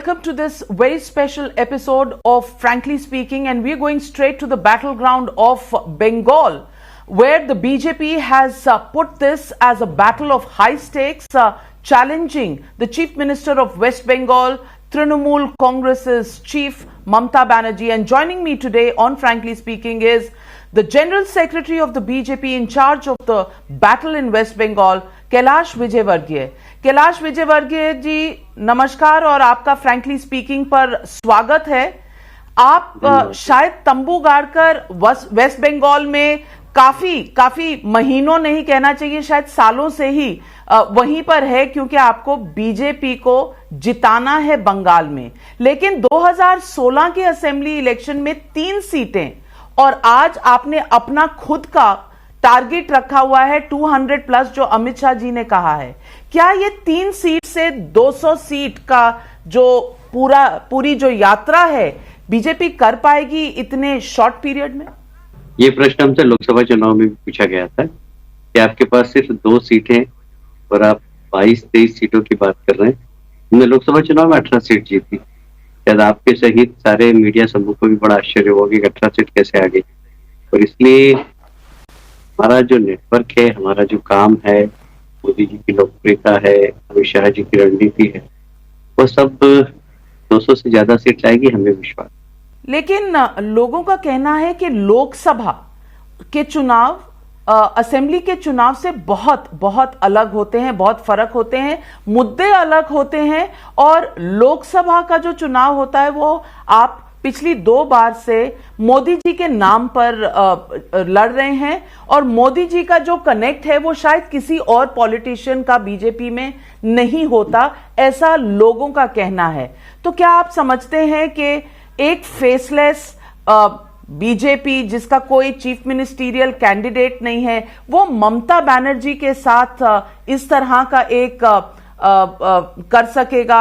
welcome to this very special episode of Frankly Speaking, and we're going straight to the battleground of Bengal, where the BJP has put this as a battle of high stakes, challenging the Chief Minister of West Bengal, Trinamool Congress's Chief Mamata Banerjee. And joining me today on Frankly Speaking is the General Secretary of the BJP in charge of the battle in West Bengal, Kailash Vijayvargiya. Kailash Vijayvargiya जी नमस्कार और आपका frankly speaking पर स्वागत है। आप शायद तंबू गाड़कर waste Bengal में काफी महीनों नहीं कहना चाहिए, शायद सालों से ही वहीं पर है, क्योंकि आपको बीजेपी को जिताना है बंगाल में। लेकिन 2016 के असेंबली इलेक्शन में 3 सीटें और आज आपने अपना खुद का टारगेट रखा हुआ है 200 प्लस, जो अमित शाह जी ने कहा है। क्या ये 3 सीट से 200 सीट का जो पूरी जो यात्रा है बीजेपी कर पाएगी इतने शॉर्ट पीरियड में? ये प्रश्न हमसे लोकसभा चुनाव में भी पूछा गया था कि आपके पास सिर्फ 2 सीटें और आप 22-23 सीटों की बात कर रहे हैं। हमने लोकसभा चुनाव में 18 सीट जीती। शायद आपके सहित सारे मीडिया समूह को भी बड़ा आश्चर्य हुआ कि 18 सीट कैसे आ गई। और इसलिए हमारा जो नेटवर्क है, हमारा जो काम है, मोदी जी की लोकप्रियता है, अमित शाह जी की रणनीति है, वो सब 200 से ज्यादा सीट लाएगी, हमें विश्वास। लेकिन लोगों का कहना है कि लोकसभा के चुनाव असेंबली के चुनाव से बहुत अलग होते हैं, बहुत फर्क होते हैं, मुद्दे अलग होते हैं। और लोकसभा का जो चुनाव होता है वो आप पिछली 2 बार से मोदी जी के नाम पर लड़ रहे हैं, और मोदी जी का जो कनेक्ट है वो शायद किसी और पॉलिटिशियन का बीजेपी में नहीं होता, ऐसा लोगों का कहना है। तो क्या आप समझते हैं कि एक फेसलेस बीजेपी जिसका कोई चीफ मिनिस्टीरियल कैंडिडेट नहीं है, वो ममता बनर्जी के साथ इस तरह का एक कर सकेगा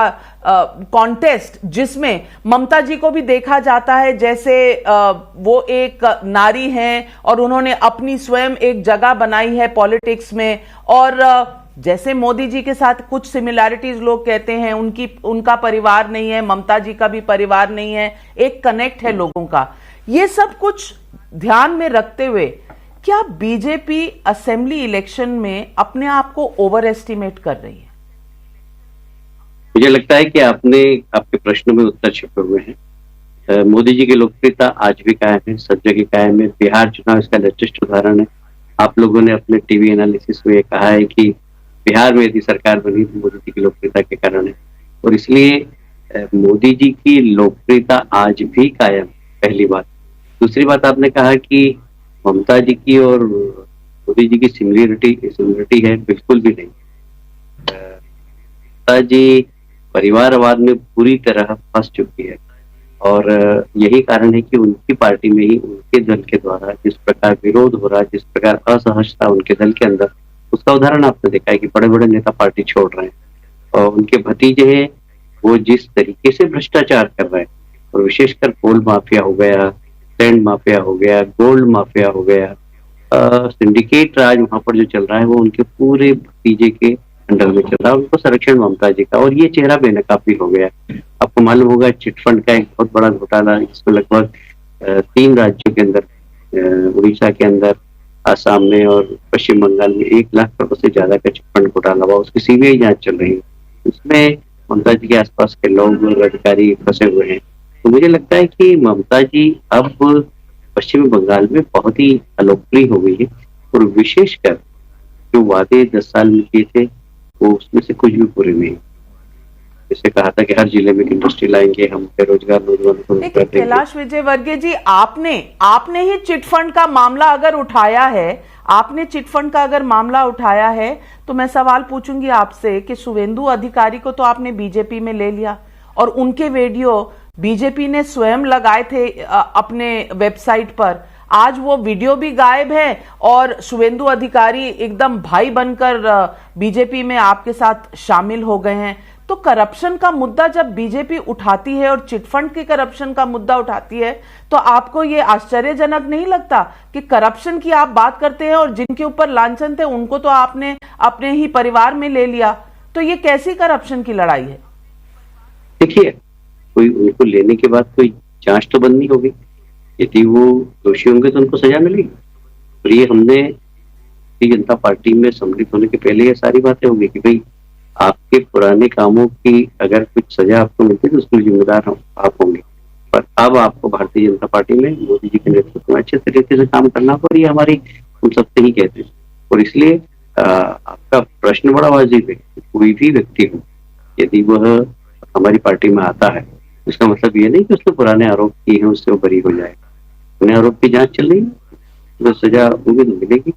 कॉन्टेस्ट, जिसमें ममता जी को भी देखा जाता है जैसे वो एक नारी हैं और उन्होंने अपनी स्वयं एक जगह बनाई है पॉलिटिक्स में, और जैसे मोदी जी के साथ कुछ सिमिलैरिटीज लोग कहते हैं, उनका परिवार नहीं है, ममता जी का भी परिवार नहीं है, एक कनेक्ट है लोगों का। ये सब कुछ ध्यान में रखते हुए क्या बीजेपी असेंबली इलेक्शन में अपने आप को ओवर एस्टिमेट कर रही है? मुझे लगता है कि आपके प्रश्नों में उत्तर छिपे हुए हैं। मोदी जी की लोकप्रियता आज भी कायम है, सब जगह कायम है। बिहार चुनाव इसका लेटेस्ट उदाहरण है। आप लोगों ने अपने टीवी एनालिसिस में कहा है कि बिहार में यदि सरकार बनी तो मोदी जी की लोकप्रियता के कारण है, और इसलिए मोदी जी की लोकप्रियता आज भी कायम। पहली बात। दूसरी बात, आपने कहा कि ममता जी की और मोदी जी की सिमिलरिटी है, बिल्कुल भी नहीं। ममता जी परिवारवाद में पूरी तरह फंस चुकी है, और यही कारण है कि उनकी पार्टी में ही उनके दल के द्वारा जिस प्रकार विरोध हो रहा है, जिस प्रकार असहजता उनके दल के अंदर, उसका उदाहरण आपने देखा है कि बड़े बड़े नेता पार्टी छोड़ रहे हैं, और उनके भतीजे हैं वो जिस तरीके से भ्रष्टाचार कर रहे हैं, और विशेषकर कोल माफिया हो गया, लैंड माफिया हो गया, गोल्ड माफिया हो गया, सिंडिकेट राज वहां पर जो चल रहा है वो उनके पूरे भतीजे के अंडर में चल रहा है, उनको संरक्षण ममता जी का। और ये चेहरा बेनकाबी हो गया। आपको मालूम होगा चिटफंड का एक बहुत बड़ा घोटाला, जिसमें लगभग 3 राज्यों के अंदर, उड़ीसा के अंदर, आसाम में और पश्चिम बंगाल में 1 लाख करोड़ से ज्यादा का चिटफंड घोटाला हुआ। उसकी सीबीआई जांच चल रही है। उसमें ममता जी के आसपास के लोग और अधिकारी फंसे हुए हैं। तो मुझे लगता है कि ममता जी अब पश्चिम बंगाल में बहुत ही अलोकप्रिय हो गई है, और विशेषकर जो वादे 10 साल में किए थे वो उसमें से कुछ भी पूरे नहीं। जैसे कहा था कि हर जिले में इंडस्ट्री लाएंगे, हम बेरोजगार नौजवानों को रोजगार देंगे। कैलाश विजयवर्गीय जी, आपने ही चिटफंड का मामला अगर उठाया है, तो मैं सवाल पूछूंगी आपसे कि शुवेंदु अधिकारी को तो आपने बीजेपी में ले लिया, और उनके वीडियो बीजेपी ने स्वयं लगाए थे अपने वेबसाइट पर। आज वो वीडियो भी गायब है, और शुवेंदु अधिकारी एकदम भाई बनकर बीजेपी में आपके साथ शामिल हो गए हैं। तो करप्शन का मुद्दा जब बीजेपी उठाती है और चिटफंड के करप्शन का मुद्दा उठाती है, तो आपको ये आश्चर्यजनक नहीं लगता कि करप्शन की आप बात करते हैं और जिनके ऊपर लांछन थे उनको तो आपने अपने ही परिवार में ले लिया? तो ये कैसी करप्शन की लड़ाई है? देखिए, कोई उनको लेने के बाद कोई जांच तो बननी होगी। यदि वो दोषी होंगे तो उनको सजा मिलेगी। और ये हमने भारतीय जनता पार्टी में सम्मिलित होने के पहले ये सारी बातें होंगी कि भाई आपके पुराने कामों की अगर कुछ सजा आपको मिलती है तो उसके जिम्मेदार आप होंगे। पर अब आपको भारतीय जनता पार्टी में मोदी जी के नेतृत्व में अच्छे तरीके से काम करना होगा, और ये हमारी हम सबसे ही कहते हैं। और इसलिए आपका प्रश्न बड़ा वाजिब है। कोई भी व्यक्ति हो यदि वह हमारी पार्टी में आता है, इसका मतलब ये नहीं कि उसने पुराने आरोप किए हैं उससे वो बरी हो जाए। पुराने आरोप की जांच चल रही है, तो सजा होगी तो मिलेगी।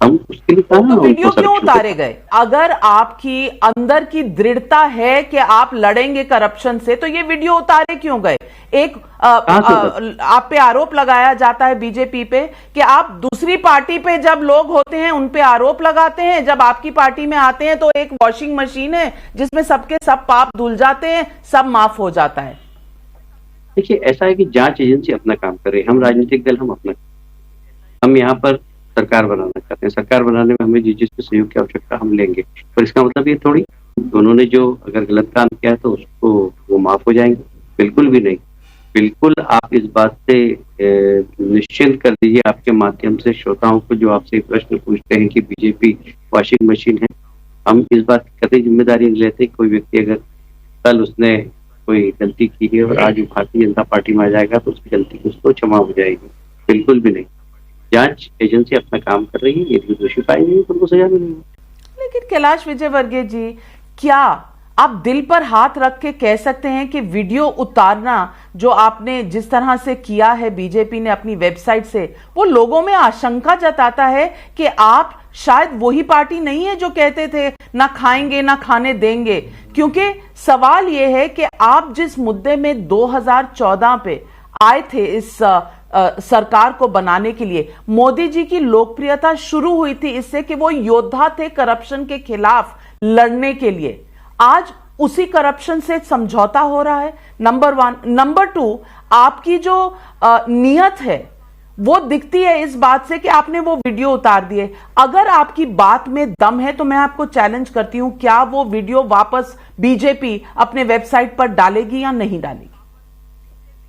हम उसके लिए तो वीडियो क्यों उतारे गए? अगर आपकी अंदर की दृढ़ता है कि आप लड़ेंगे करप्शन से, तो ये वीडियो उतारे क्यों गए? एक आप पे आरोप लगाया जाता है बीजेपी पे कि आप दूसरी पार्टी पे जब लोग होते हैं उन पे आरोप लगाते हैं, जब आपकी पार्टी में आते हैं तो एक वॉशिंग मशीन है जिसमें सबके सब पाप धुल जाते हैं, सब माफ हो जाता है। देखिए, ऐसा है कि जांच एजेंसी अपना काम कर रही है, हम राजनीतिक दल हम यहाँ पर सरकार बनाना चाहते हैं। सरकार बनाने में हमें जिसके सहयोग की आवश्यकता हम लेंगे, पर इसका मतलब ये थोड़ी उन्होंने जो अगर गलत काम किया तो उसको वो माफ हो जाएंगे, बिल्कुल भी नहीं। बिल्कुल आप इस बात से निश्चिंत कर दीजिए, आपके माध्यम से श्रोताओं को जो आपसे प्रश्न पूछते हैं कि बीजेपी वॉशिंग मशीन है, हम इस बात की कतई जिम्मेदारी नहीं लेते। कोई व्यक्ति अगर कल उसने कोई गलती की है और आज वो भारतीय जनता पार्टी में आ जाएगा तो उसकी गलती उसको क्षमा हो जाएगी, बिल्कुल भी नहीं। जांच एजेंसी अपना काम कर रही है, यदि दोषी पाएंगे तो उनको सजा मिलेगी। लेकिन कैलाश विजयवर्गीय जी, क्या आप दिल पर हाथ रख के कह सकते हैं कि वीडियो उतारना जो आपने जिस तरह से किया है बीजेपी ने अपनी वेबसाइट से, वो लोगों में आशंका जताता है कि आप शायद वही पार्टी नहीं है जो कहते थे ना खाएंगे ना खाने देंगे? क्योंकि सवाल यह है कि आप जिस मुद्दे में 2014 पे आए थे इस सरकार को बनाने के लिए, मोदी जी की लोकप्रियता शुरू हुई थी इससे कि वो योद्धा थे करप्शन के खिलाफ लड़ने के लिए। आज उसी करप्शन से समझौता हो रहा है, नंबर 1। नंबर 2, आपकी जो नियत है वो दिखती है इस बात से कि आपने वो वीडियो उतार दिए। अगर आपकी बात में दम है तो मैं आपको चैलेंज करती हूं, क्या वो वीडियो वापस बीजेपी अपने वेबसाइट पर डालेगी या नहीं डालेगी?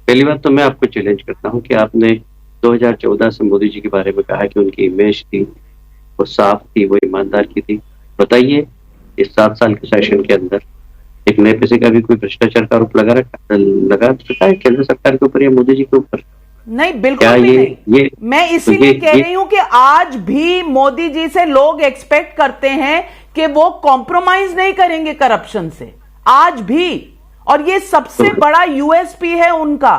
पहली बात तो मैं आपको चैलेंज करता हूं कि आपने 2014 से मोदी जी के बारे में कहा कि उनकी इमेज थी, वो साफ थी, वो ईमानदार की थी। बताइए, इस 7 साल के सेशन के अंदर एक नए पैसे का भी कोई भ्रष्टाचार का आरोप लगा रखा है केंद्र सरकार के ऊपर या मोदी जी के ऊपर? नहीं, बिल्कुल भी नहीं। मैं इसीलिए कह रही हूं कि आज भी मोदी जी से लोग एक्सपेक्ट करते हैं कि वो कॉम्प्रोमाइज नहीं करेंगे करप्शन से, आज भी। और ये सबसे बड़ा यूएसपी है उनका।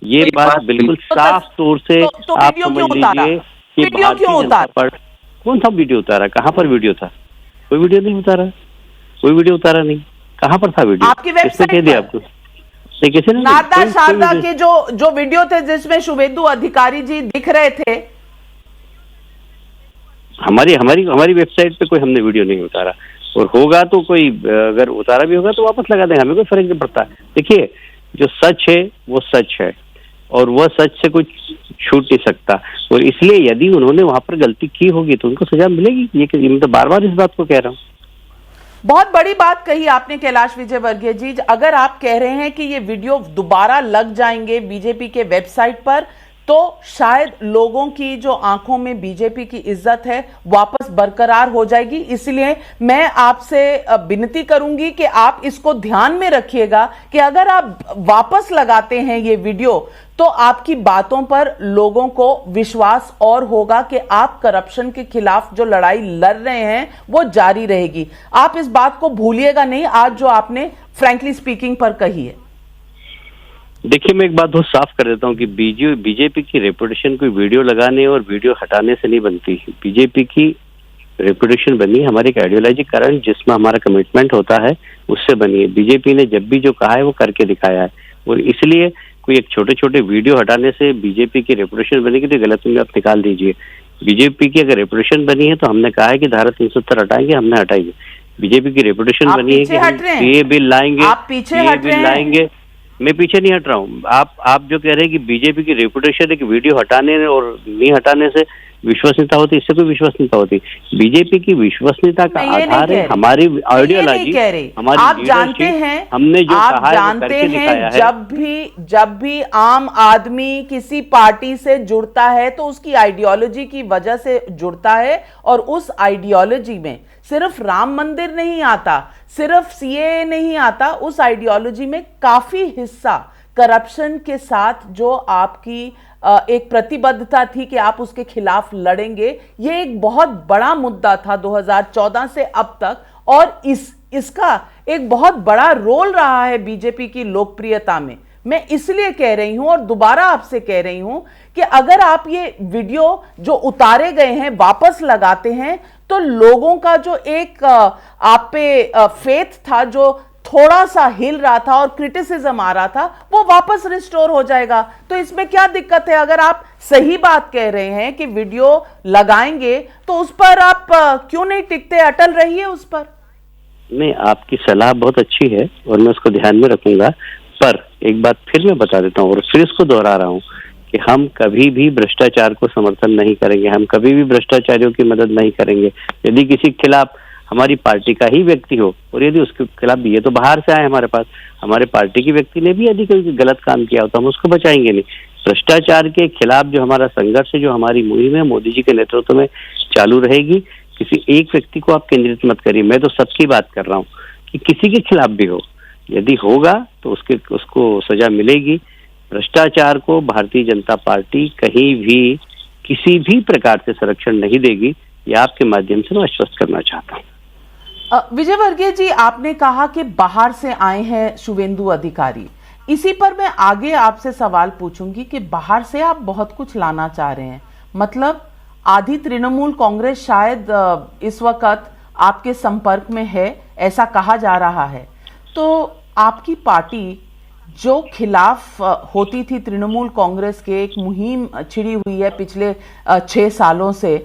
ये बात बिल्कुल साफ तौर से आप समझ लीजिए कि वीडियो क्यों उतारा? कौन सा वीडियो उतारा? कहां पर वीडियो था? कोई वीडियो नहीं उतारा, कोई वीडियो उतारा नहीं। कहां पर था वीडियो? आपकी वेबसाइट कह दिया आपको? किसी ने नारदा शारदा के जो वीडियो थे जिसमें शुभेंदु अधिकारी जी दिख रहे थे, हमारी वेबसाइट पे कोई हमने वीडियो नहीं उतारा। और होगा तो कोई अगर उतारा भी होगा तो वापस लगा देंगे, हमें कोई फर्क नहीं पड़ता। देखिए, जो सच है वो सच है और वह सच से कुछ छूट नहीं सकता। और इसलिए यदि उन्होंने वहां पर गलती की होगी तो उनको सजा मिलेगी। ये मैं तो बार-बार इस बात को कह रहा हूँ। बहुत बड़ी बात कही आपने कैलाश विजयवर्गीय जी। अगर आप कह रहे हैं कि ये वीडियो दोबारा लग जाएंगे बीजेपी के वेबसाइट पर, तो शायद लोगों की जो आंखों में बीजेपी की इज्जत है वापस बरकरार हो जाएगी। इसलिए मैं आपसे विनती करूंगी कि आप इसको ध्यान में रखिएगा कि अगर आप वापस लगाते हैं ये वीडियो तो आपकी बातों पर लोगों को विश्वास और होगा कि आप करप्शन के खिलाफ जो लड़ाई लड़ रहे हैं वो जारी रहेगी। आप इस बात को भूलिएगा नहीं, आज जो आपने फ्रैंकली स्पीकिंग पर कही है। देखिए, मैं एक बात बहुत साफ कर देता हूँ कि बीजेपी की रेपुटेशन कोई वीडियो लगाने और वीडियो हटाने से नहीं बनती। बीजेपी की रेपुटेशन बनी हमारी आइडियोलॉजी कारण जिसमें हमारा कमिटमेंट होता है उससे बनी है। बीजेपी ने जब भी जो कहा है वो करके दिखाया है, और इसलिए कोई एक छोटे छोटे वीडियो हटाने से बीजेपी की रेपुटेशन बनेगी तो गलत में आप निकाल दीजिए। बीजेपी की अगर रेपुटेशन बनी है तो हमने कहा है कि धारा 370 हटाएंगे, हमने हटाई है। बीजेपी की रेपुटेशन बनी है कि हम ये बिल लाएंगे, ये बिल लाएंगे। मैं पीछे नहीं हट रहा हूँ। आप जो कह रहे हैं कि बीजेपी की रेपुटेशन एक वीडियो हटाने और नहीं हटाने से विश्वसनीयता होती, इससे कोई विश्वसनीयता होती। बीजेपी की विश्वसनीयता का आधार है हमारी आइडियोलॉजी, हमारी आप जानते हैं, हमने जो आप कहा है जानते करके दिखाया हैं, है। जब भी आम आदमी किसी पार्टी से जुड़ता है तो उसकी आइडियोलॉजी की वजह से जुड़ता है, और उस आइडियोलॉजी में सिर्फ राम मंदिर नहीं आता, सिर्फ सीएए नहीं आता, उस आइडियोलॉजी में काफी हिस्सा करप्शन के साथ जो आपकी एक प्रतिबद्धता थी कि आप उसके खिलाफ लड़ेंगे, ये एक बहुत बड़ा मुद्दा था 2014 से अब तक, और इसका एक बहुत बड़ा रोल रहा है बीजेपी की लोकप्रियता में। मैं इसलिए कह रही हूं और दोबारा आपसे कह रही हूं कि अगर आप ये वीडियो जो उतारे गए हैं वापस लगाते हैं तो लोगों का जो एक आप पे फेथ था, जो थोड़ा सा हिल रहा था और क्रिटिसिज्म आ रहा था, वो वापस रिस्टोर हो जाएगा। तो इसमें क्या दिक्कत है? अगर आप सही बात कह रहे हैं कि वीडियो लगाएंगे तो उस पर आप क्यों नहीं टिकते, अटल रहिए उस पर। नहीं, आपकी सलाह बहुत अच्छी है और मैं उसको ध्यान में रखूंगा, पर एक बात फिर मैं बता देता हूँ और फिर इसको दोहरा रहा हूँ कि हम कभी भी भ्रष्टाचार को समर्थन नहीं करेंगे, हम कभी भी भ्रष्टाचारियों की मदद नहीं करेंगे। यदि किसी के खिलाफ हमारी पार्टी का ही व्यक्ति हो और यदि उसके खिलाफ भी, ये तो बाहर से आए हमारे पास, हमारे पार्टी के व्यक्ति ने भी यदि कोई गलत काम किया हो तो हम उसको बचाएंगे नहीं। भ्रष्टाचार के खिलाफ जो हमारा संघर्ष है, जो हमारी मुहिम है, मोदी जी के नेतृत्व में चालू रहेगी। किसी एक व्यक्ति को आप केंद्रित मत करिए, मैं तो सबकी बात कर रहा हूँ कि किसी के खिलाफ भी हो, यदि होगा तो उसको सजा मिलेगी। भ्रष्टाचार को भारतीय जनता पार्टी कहीं भी किसी भी प्रकार से संरक्षण नहीं देगी, ये आपके माध्यम से मैं आश्वस्त करना चाहता हूँ। विजय वर्गीय जी, आपने कहा कि बाहर से आए हैं शुवेंदु अधिकारी, इसी पर मैं आगे आपसे सवाल पूछूंगी कि बाहर से आप बहुत कुछ लाना चाह रहे हैं, मतलब आधी तृणमूल कांग्रेस शायद इस वक्त आपके संपर्क में है, ऐसा कहा जा रहा है। तो आपकी पार्टी जो खिलाफ होती थी तृणमूल कांग्रेस के, एक मुहिम छिड़ी हुई है पिछले 6 सालों से,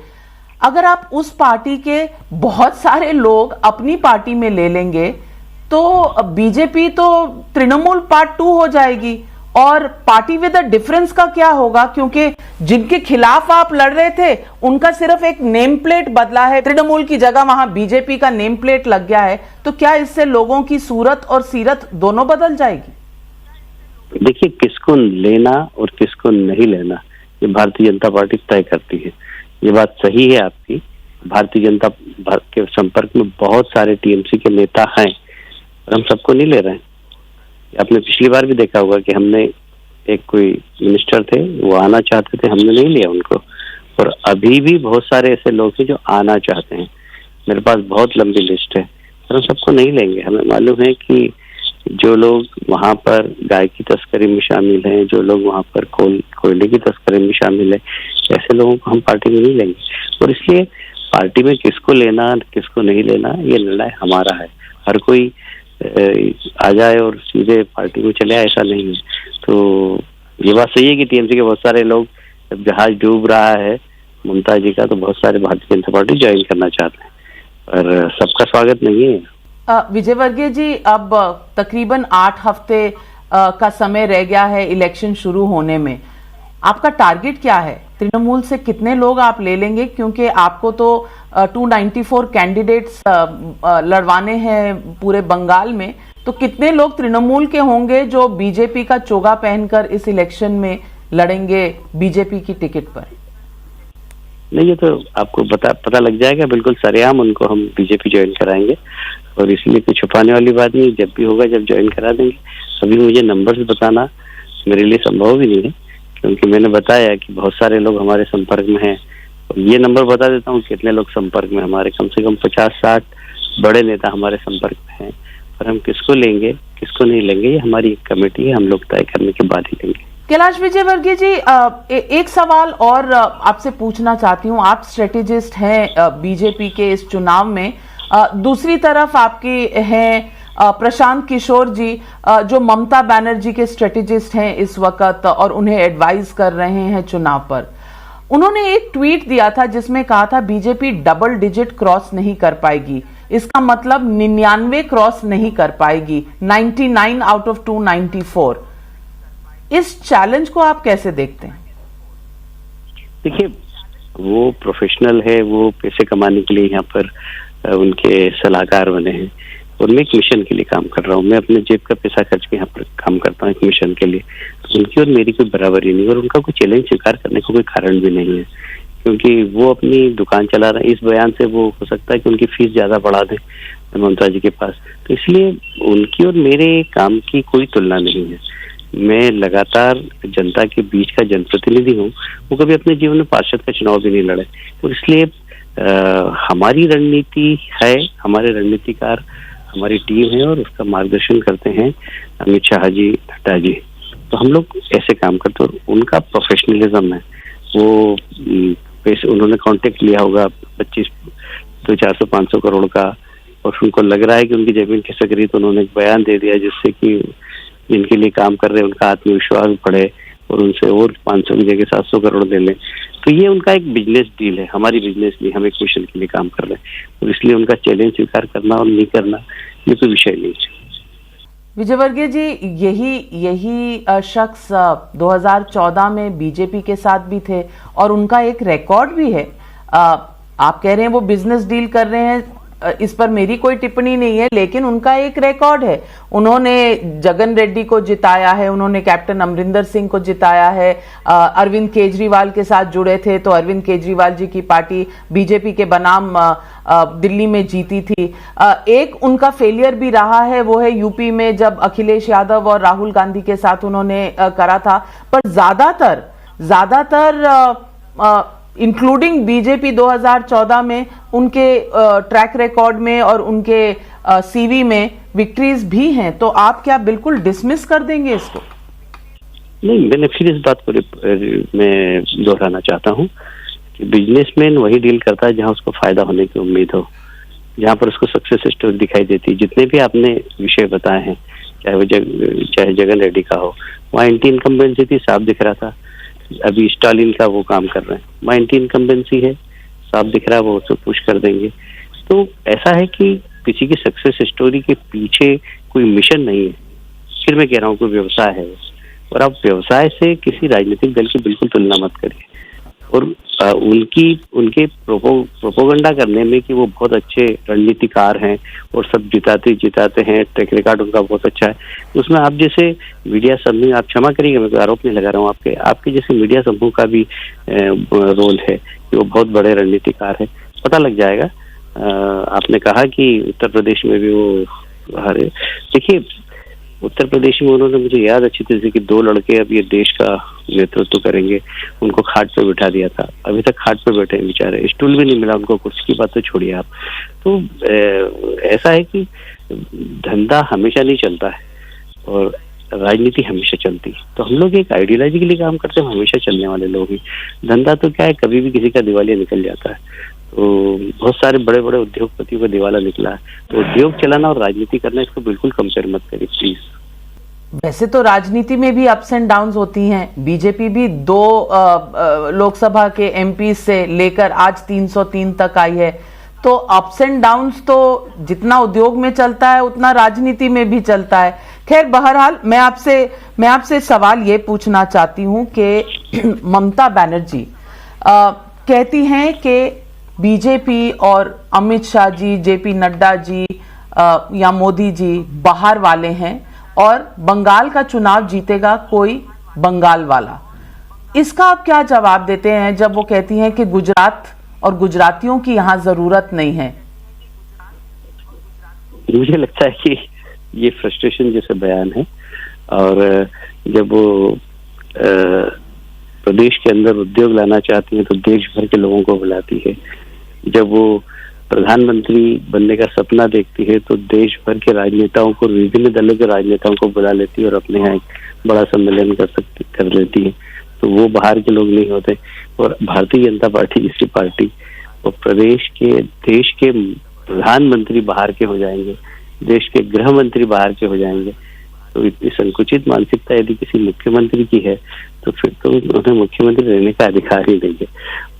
अगर आप उस पार्टी के बहुत सारे लोग अपनी पार्टी में ले लेंगे तो बीजेपी तो तृणमूल पार्ट 2 हो जाएगी, और पार्टी विद अ डिफरेंस का क्या होगा? क्योंकि जिनके खिलाफ आप लड़ रहे थे उनका सिर्फ एक नेम प्लेट बदला है, तृणमूल की जगह वहां बीजेपी का नेम प्लेट लग गया है, तो क्या इससे लोगों की सूरत और सीरत दोनों बदल जाएगी? देखिए, किसको लेना और किसको नहीं लेना ये भारतीय जनता पार्टी तय करती है। ये बात सही है आपकी, भारतीय जनता के संपर्क में बहुत सारे टीएमसी के नेता हैं और हम सबको नहीं ले रहे हैं। आपने पिछली बार भी देखा होगा कि हमने एक कोई मिनिस्टर थे, वो आना चाहते थे, हमने नहीं लिया उनको, और अभी भी बहुत सारे ऐसे लोग हैं जो आना चाहते हैं। मेरे पास बहुत लंबी लिस्ट है, पर हम सबको नहीं लेंगे। हमें मालूम है कि जो लोग वहां पर गाय की तस्करी में शामिल हैं, जो लोग वहां पर कोयले की तस्करी में शामिल है, ऐसे लोगों को हम पार्टी में नहीं लेंगे। और इसलिए पार्टी में किसको लेना किसको नहीं लेना ये निर्णय हमारा है। हर कोई आ जाए और सीधे पार्टी में चले आए, ऐसा नहीं है। तो ये बात सही है कि टीएमसी के बहुत सारे लोग, जब जहाज डूब रहा है ममता जी का, तो बहुत सारे भारतीय जनता पार्टी ज्वाइन करना चाहते हैं, पर सबका स्वागत नहीं है। विजय वर्गीय जी, अब तकरीबन 8 हफ्ते का समय रह गया है इलेक्शन शुरू होने में। आपका टारगेट क्या है? तृणमूल से कितने लोग आप ले लेंगे? क्योंकि आपको तो 294 कैंडिडेट्स लड़वाने हैं पूरे बंगाल में, तो कितने लोग तृणमूल के होंगे जो बीजेपी का चोगा पहनकर इस इलेक्शन में लड़ेंगे बीजेपी की टिकट पर? नहीं, ये तो आपको पता लग जाएगा, बिल्कुल सरेआम उनको हम बीजेपी ज्वाइन कराएंगे, और इसलिए कोई छुपाने वाली बात नहीं। जब भी होगा, जब ज्वाइन करा देंगे। अभी मुझे नंबर्स बताना मेरे लिए संभव भी नहीं है, क्योंकि मैंने बताया कि बहुत सारे लोग हमारे संपर्क में हैं। और ये नंबर बता देता हूँ कितने लोग संपर्क में हमारे, कम से कम 50-60 बड़े नेता हमारे संपर्क में हैं। पर हम किसको लेंगे किसको नहीं लेंगे ये हमारी एक कमेटी है, हम लोग तय करने के बाद ही लेंगे। कैलाश विजय वर्गीय जी, एक सवाल और आपसे पूछना चाहती हूँ। आप स्ट्रेटेजिस्ट हैं बीजेपी के इस चुनाव में, दूसरी तरफ आपके हैं प्रशांत किशोर जी, जो ममता बनर्जी के स्ट्रेटेजिस्ट हैं इस वक्त और उन्हें एडवाइज कर रहे हैं चुनाव पर। उन्होंने एक ट्वीट दिया था जिसमें कहा था बीजेपी डबल डिजिट क्रॉस नहीं कर पाएगी, इसका मतलब 99 क्रॉस नहीं कर पाएगी, 99 आउट ऑफ 294। इस चैलेंज को आप कैसे देखते हैं? देखिए, वो प्रोफेशनल है, वो पैसे कमाने के लिए यहाँ पर उनके सलाहकार बने हैं और मैं एक मिशन के लिए काम कर रहा हूँ। मैं अपने जेब का पैसा खर्च के यहाँ पर काम करता हूँ एक मिशन के लिए। तो उनकी और मेरी कोई बराबरी नहीं और उनका कोई चैलेंज स्वीकार करने का कोई कारण भी नहीं है, क्योंकि वो अपनी दुकान चला रहे हैं। इस बयान से वो हो सकता है कि उनकी फीस ज्यादा बढ़ा दें ममता जी के पास, तो इसलिए उनकी और मेरे काम की कोई तुलना नहीं है। मैं लगातार जनता के बीच का जनप्रतिनिधि हूँ, वो कभी अपने जीवन में पार्षद का चुनाव भी नहीं लड़े, और इसलिए हमारी रणनीति है, हमारे रणनीतिकार हमारी टीम है और उसका मार्गदर्शन करते हैं अमित शाह जी, नड्डा जी। तो हम लोग ऐसे काम करते हैं। उनका प्रोफेशनलिज्म है, वो पैसे उन्होंने कांटेक्ट लिया होगा 25 तो 400-500 करोड़ का, और उनको लग रहा है कि उनकी जमीन खिसक रही, तो उन्होंने एक बयान दे दिया जिससे कि जिनके लिए काम कर रहे हैं उनका आत्मविश्वास बढ़े और उनसे और 500 की जगह 700 करोड़ दे लें। तो ये उनका एक बिजनेस डील है, हमारी बिजनेस नहीं। हम एक मिशन के लिए काम कर रहे हैं, और इसलिए उनका चैलेंज स्वीकार करना और नहीं करना ये कोई विषय नहीं है। विजयवर्गीय जी, यही शख्स 2014 में बीजेपी के साथ भी थे और उनका एक रिकॉर्ड भी है। आप कह रहे हैं वो बिजनेस डील कर रहे हैं, इस पर मेरी कोई टिप्पणी नहीं है, लेकिन उनका एक रिकॉर्ड है। उन्होंने जगन रेड्डी को जिताया है, उन्होंने कैप्टन अमरिंदर सिंह को जिताया है, अरविंद केजरीवाल के साथ जुड़े थे तो अरविंद केजरीवाल जी की पार्टी बीजेपी के बनाम दिल्ली में जीती थी। एक उनका फेलियर भी रहा है, वो है यूपी में जब अखिलेश यादव और राहुल गांधी के साथ उन्होंने करा था। पर ज्यादातर इंक्लूडिंग बीजेपी 2014 में उनके ट्रैक रिकॉर्ड में और उनके सीवी में विक्ट्रीज भी हैं, तो आप क्या बिल्कुल डिसमिस कर देंगे इसको? नहीं, मैंने फिर इस बात को मैं दोहराना चाहता हूँ कि बिजनेसमैन वही डील करता है जहां उसको फायदा होने की उम्मीद हो, जहां पर उसको सक्सेस स्टोरी दिखाई देती है। जितने भी आपने विषय बताए हैं, चाहे जगन रेड्डी का हो, वहाँ एंटी इनकम्बेंसी थी, साफ दिख रहा था। अभी स्टालिन का वो काम कर रहे हैं, वहाँ एंटी इनकम्बेंसी है, साफ दिख रहा है, वो उसको पुश कर देंगे। तो ऐसा है कि किसी की सक्सेस स्टोरी के पीछे कोई मिशन नहीं है। फिर मैं कह रहा हूँ कोई व्यवसाय है, और आप व्यवसाय से किसी राजनीतिक दल की बिल्कुल तुलना मत करिए। और उनके प्रोपोगंडा करने में कि वो बहुत अच्छे रणनीतिकार हैं और सब जिताते हैं, ट्रैक रिकॉर्ड उनका बहुत अच्छा है, उसमें आप जैसे मीडिया समूह, आप क्षमा करिएगा मैं कोई आरोप नहीं लगा रहा हूँ, आपके जैसे मीडिया समूह का भी रोल है कि वो बहुत बड़े रणनीतिकार है, पता लग जाएगा। आपने कहा कि उत्तर प्रदेश में भी वो हारे। देखिए, उत्तर प्रदेश में उन्होंने, मुझे याद अच्छी तरह से कि 2 लड़के अब ये देश का नेतृत्व करेंगे, उनको खाट पे बिठा दिया था, अभी तक खाट पे बैठे हैं बेचारे, स्टूल भी नहीं मिला उनको, कुर्सी की बात तो छोड़िए आप। तो ऐसा है कि धंधा हमेशा नहीं चलता है और राजनीति हमेशा चलती है। तो हम लोग एक आइडियोलॉजी के लिए काम करते हैं, हमेशा चलने वाले लोग ही। धंधा तो क्या है, कभी भी किसी का दिवालिया निकल जाता है। तो बहुत सारे बड़े बड़े उद्योगपतियों का दिवाला निकला है। तो उद्योग चलाना और राजनीति करना, इसको बिल्कुल कंपेयर मत करिए प्लीज। वैसे तो राजनीति में भी अप्स एंड डाउन्स होती हैं। बीजेपी भी 2 लोकसभा के एमपी से लेकर आज 303 तक आई है। तो अप्स एंड डाउन्स तो जितना उद्योग में चलता है उतना राजनीति में भी चलता है। खैर, बहरहाल मैं आपसे सवाल ये पूछना चाहती हूं कि ममता बनर्जी कहती हैं कि बीजेपी और अमित शाह जी, जेपी नड्डा जी या मोदी जी बाहर वाले हैं और बंगाल का चुनाव जीतेगा कोई बंगाल वाला। इसका आप क्या जवाब देते हैं जब वो कहती हैं कि गुजरात और गुजरातियों की यहां जरूरत नहीं है? मुझे लगता है कि ये फ्रस्ट्रेशन जैसे बयान है, और जब वो प्रदेश के अंदर उद्योग लाना चाहती है तो देश भर के लोगों को बुलाती है। जब वो प्रधानमंत्री बनने का सपना देखती है तो देश भर के राजनेताओं को, विभिन्न दलों के राजनेताओं को बुला लेती है और अपने यहाँ एक बड़ा सम्मेलन कर लेती है। तो वो बाहर के लोग नहीं होते। और भारतीय जनता पार्टी जैसी पार्टी, और देश के प्रधानमंत्री बाहर के हो जाएंगे, देश के गृह मंत्री बाहर के हो जाएंगे। तो इतनी संकुचित मानसिकता यदि किसी मुख्यमंत्री की है तो फिर तो उन्हें मुख्यमंत्री रहने का अधिकार ही नहीं है।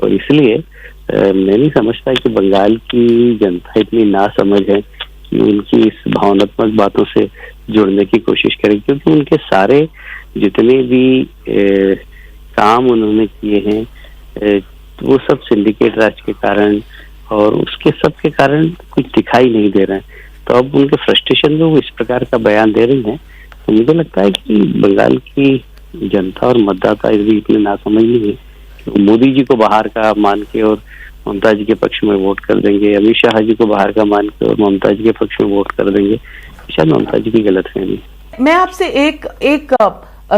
और इसलिए मैं नहीं समझता कि बंगाल की जनता इतनी नासमझ है कि उनकी इस भावनात्मक बातों से जुड़ने की कोशिश करेगी, क्योंकि उनके सारे जितने भी काम उन्होंने किए हैं, तो वो सब सिंडिकेट राज के कारण और उसके सब के कारण कुछ दिखाई नहीं दे रहा है। तो अब उनके फ्रस्ट्रेशन में वो इस प्रकार का बयान दे रही हैं। तो मुझे लगता है कि बंगाल की जनता और मतदाता भी इतने नासमझ नहीं है कि मोदी जी को बाहर का मान के और ममता जी के पक्ष में वोट कर देंगे, अमित शाह जी को बाहर का मान के और ममता जी के पक्ष में वोट कर देंगे। शायद ममता जी की गलतफहमी। मैं आपसे एक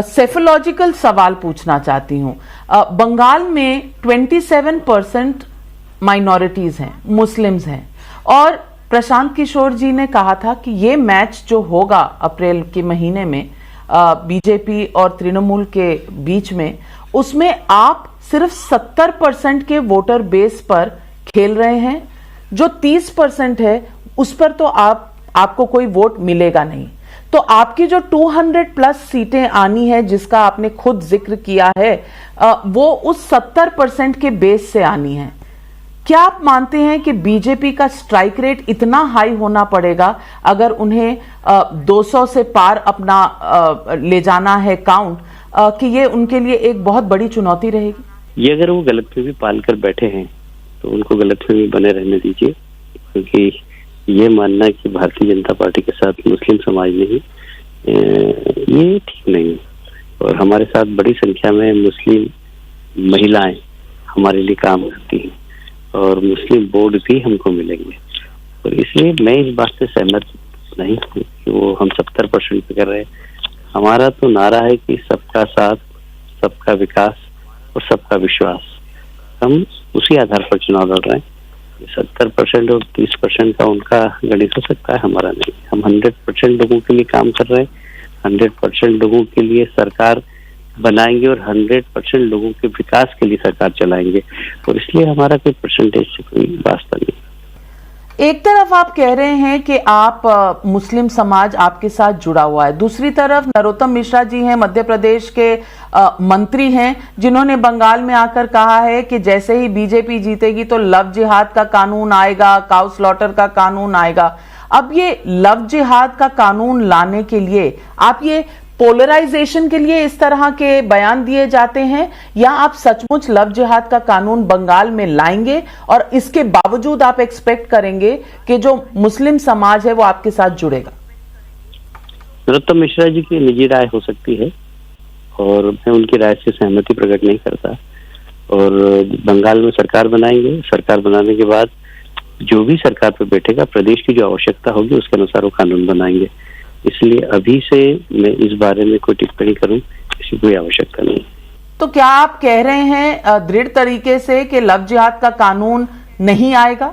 सेफोलॉजिकल सवाल पूछना चाहती हूं। बंगाल में 27% माइनॉरिटीज हैं, मुस्लिम्स हैं, और प्रशांत किशोर जी ने कहा था कि ये मैच जो होगा अप्रैल के महीने में बीजेपी और तृणमूल के बीच में, उसमें आप सिर्फ 70% के वोटर बेस पर खेल रहे हैं। जो 30% है उस पर तो आपको कोई वोट मिलेगा नहीं। तो आपकी जो 200+ सीटें आनी है, जिसका आपने खुद जिक्र किया है, वो उस 70% के बेस से आनी है। क्या आप मानते हैं कि बीजेपी का स्ट्राइक रेट इतना हाई होना पड़ेगा अगर उन्हें 200 से पार अपना ले जाना है काउंट, कि ये उनके लिए एक बहुत बड़ी चुनौती रहेगी? ये अगर वो गलतफहमी पाल कर बैठे हैं तो उनको गलतफहमी बने रहने दीजिए, क्योंकि ये मानना कि भारतीय जनता पार्टी के साथ मुस्लिम समाज नहीं, ये ठीक नहीं है। और हमारे साथ बड़ी संख्या में मुस्लिम महिलाएं हमारे लिए काम करती हैं और मुस्लिम बोर्ड भी हमको मिलेंगे। और इसलिए मैं इस बात से सहमत नहीं हूँ कि वो हम 70% पे कर रहे हैं। हमारा तो नारा है कि सबका साथ, सबका विकास और सबका विश्वास। हम उसी आधार पर चुनाव लड़ रहे हैं। 70% और 30% का उनका गणित हो सकता है, हमारा नहीं। हम 100% लोगों के लिए काम कर रहे हैं, 100% लोगों के लिए सरकार बनाएंगे और 100% लोगों के विकास के लिए सरकार चलाएंगे। और इसलिए हमारा कोई परसेंटेज से कोई वास्ता नहीं। एक तरफ आप कह रहे हैं कि आप मुस्लिम समाज आपके साथ जुड़ा हुआ है, दूसरी तरफ नरोत्तम मिश्रा जी हैं, मध्य प्रदेश के मंत्री हैं, जिन्होंने बंगाल में आकर कहा है कि जैसे ही बीजेपी जीतेगी तो लव जिहाद का कानून आएगा, काउ स्लॉटर का कानून आएगा। अब ये लव जिहाद का कानून लाने के लिए आप ये पोलराइजेशन के लिए इस तरह के बयान दिए जाते हैं, या आप सचमुच लव जिहाद का कानून बंगाल में लाएंगे और इसके बावजूद आप एक्सपेक्ट करेंगे कि जो मुस्लिम समाज है वो आपके साथ जुड़ेगा? नरोत्तम मिश्रा जी की निजी राय हो सकती है और मैं उनकी राय से सहमति प्रकट नहीं करता। और बंगाल में सरकार बनाएंगे, सरकार बनाने के बाद जो भी सरकार पर बैठेगा, प्रदेश की जो आवश्यकता होगी उसके अनुसार वो कानून बनाएंगे। इसलिए अभी से मैं इस बारे में कोई टिप्पणी करूं, इसकी कोई आवश्यकता नहीं। तो क्या आप कह रहे हैं दृढ़ तरीके से कि लव जिहाद का कानून नहीं आएगा?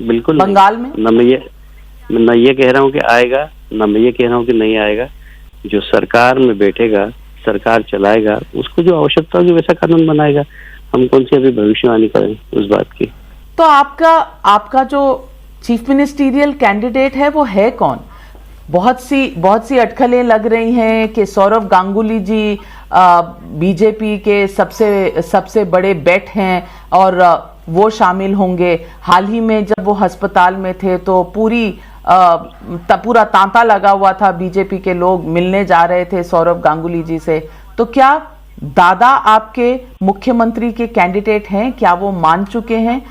बिल्कुल बंगाल में न मैं ये कह रहा हूं कि आएगा, न मैं ये कह रहा हूं कि नहीं आएगा। जो सरकार में बैठेगा, सरकार चलाएगा, उसको जो आवश्यकता होगी वैसा कानून बनाएगा। हम कौन सी अभी भविष्यवाणी करें उस बात की। तो आपका जो चीफ मिनिस्टीरियल कैंडिडेट है वो है कौन? बहुत सी अटकलें लग रही हैं कि सौरव गांगुली जी बीजेपी के सबसे बड़े बेट हैं और वो शामिल होंगे। हाल ही में जब वो अस्पताल में थे तो पूरा तांता लगा हुआ था, बीजेपी के लोग मिलने जा रहे थे सौरव गांगुली जी से। तो क्या दादा आपके मुख्यमंत्री के कैंडिडेट हैं? क्या वो मान चुके हैं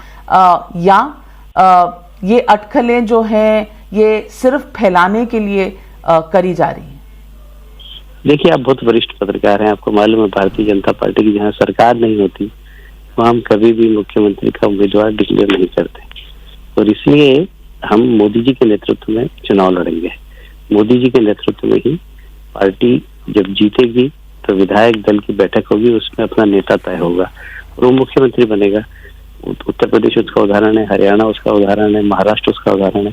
या ये अटकलें जो हैं ये सिर्फ फैलाने के लिए करी जा रही है? देखिए, आप बहुत वरिष्ठ पत्रकार हैं, आपको मालूम है भारतीय जनता पार्टी की जहाँ सरकार नहीं होती वहाँ हम कभी भी मुख्यमंत्री का उम्मीदवार डिक्लेयर नहीं करते। और इसलिए हम मोदी जी के नेतृत्व में चुनाव लड़ेंगे। मोदी जी के नेतृत्व में ही पार्टी जब जीतेगी तो विधायक दल की बैठक होगी, उसमें अपना नेता तय होगा और वो मुख्यमंत्री बनेगा। उत्तर प्रदेश उसका उदाहरण है, हरियाणा उसका उदाहरण है, महाराष्ट्र उसका उदाहरण है।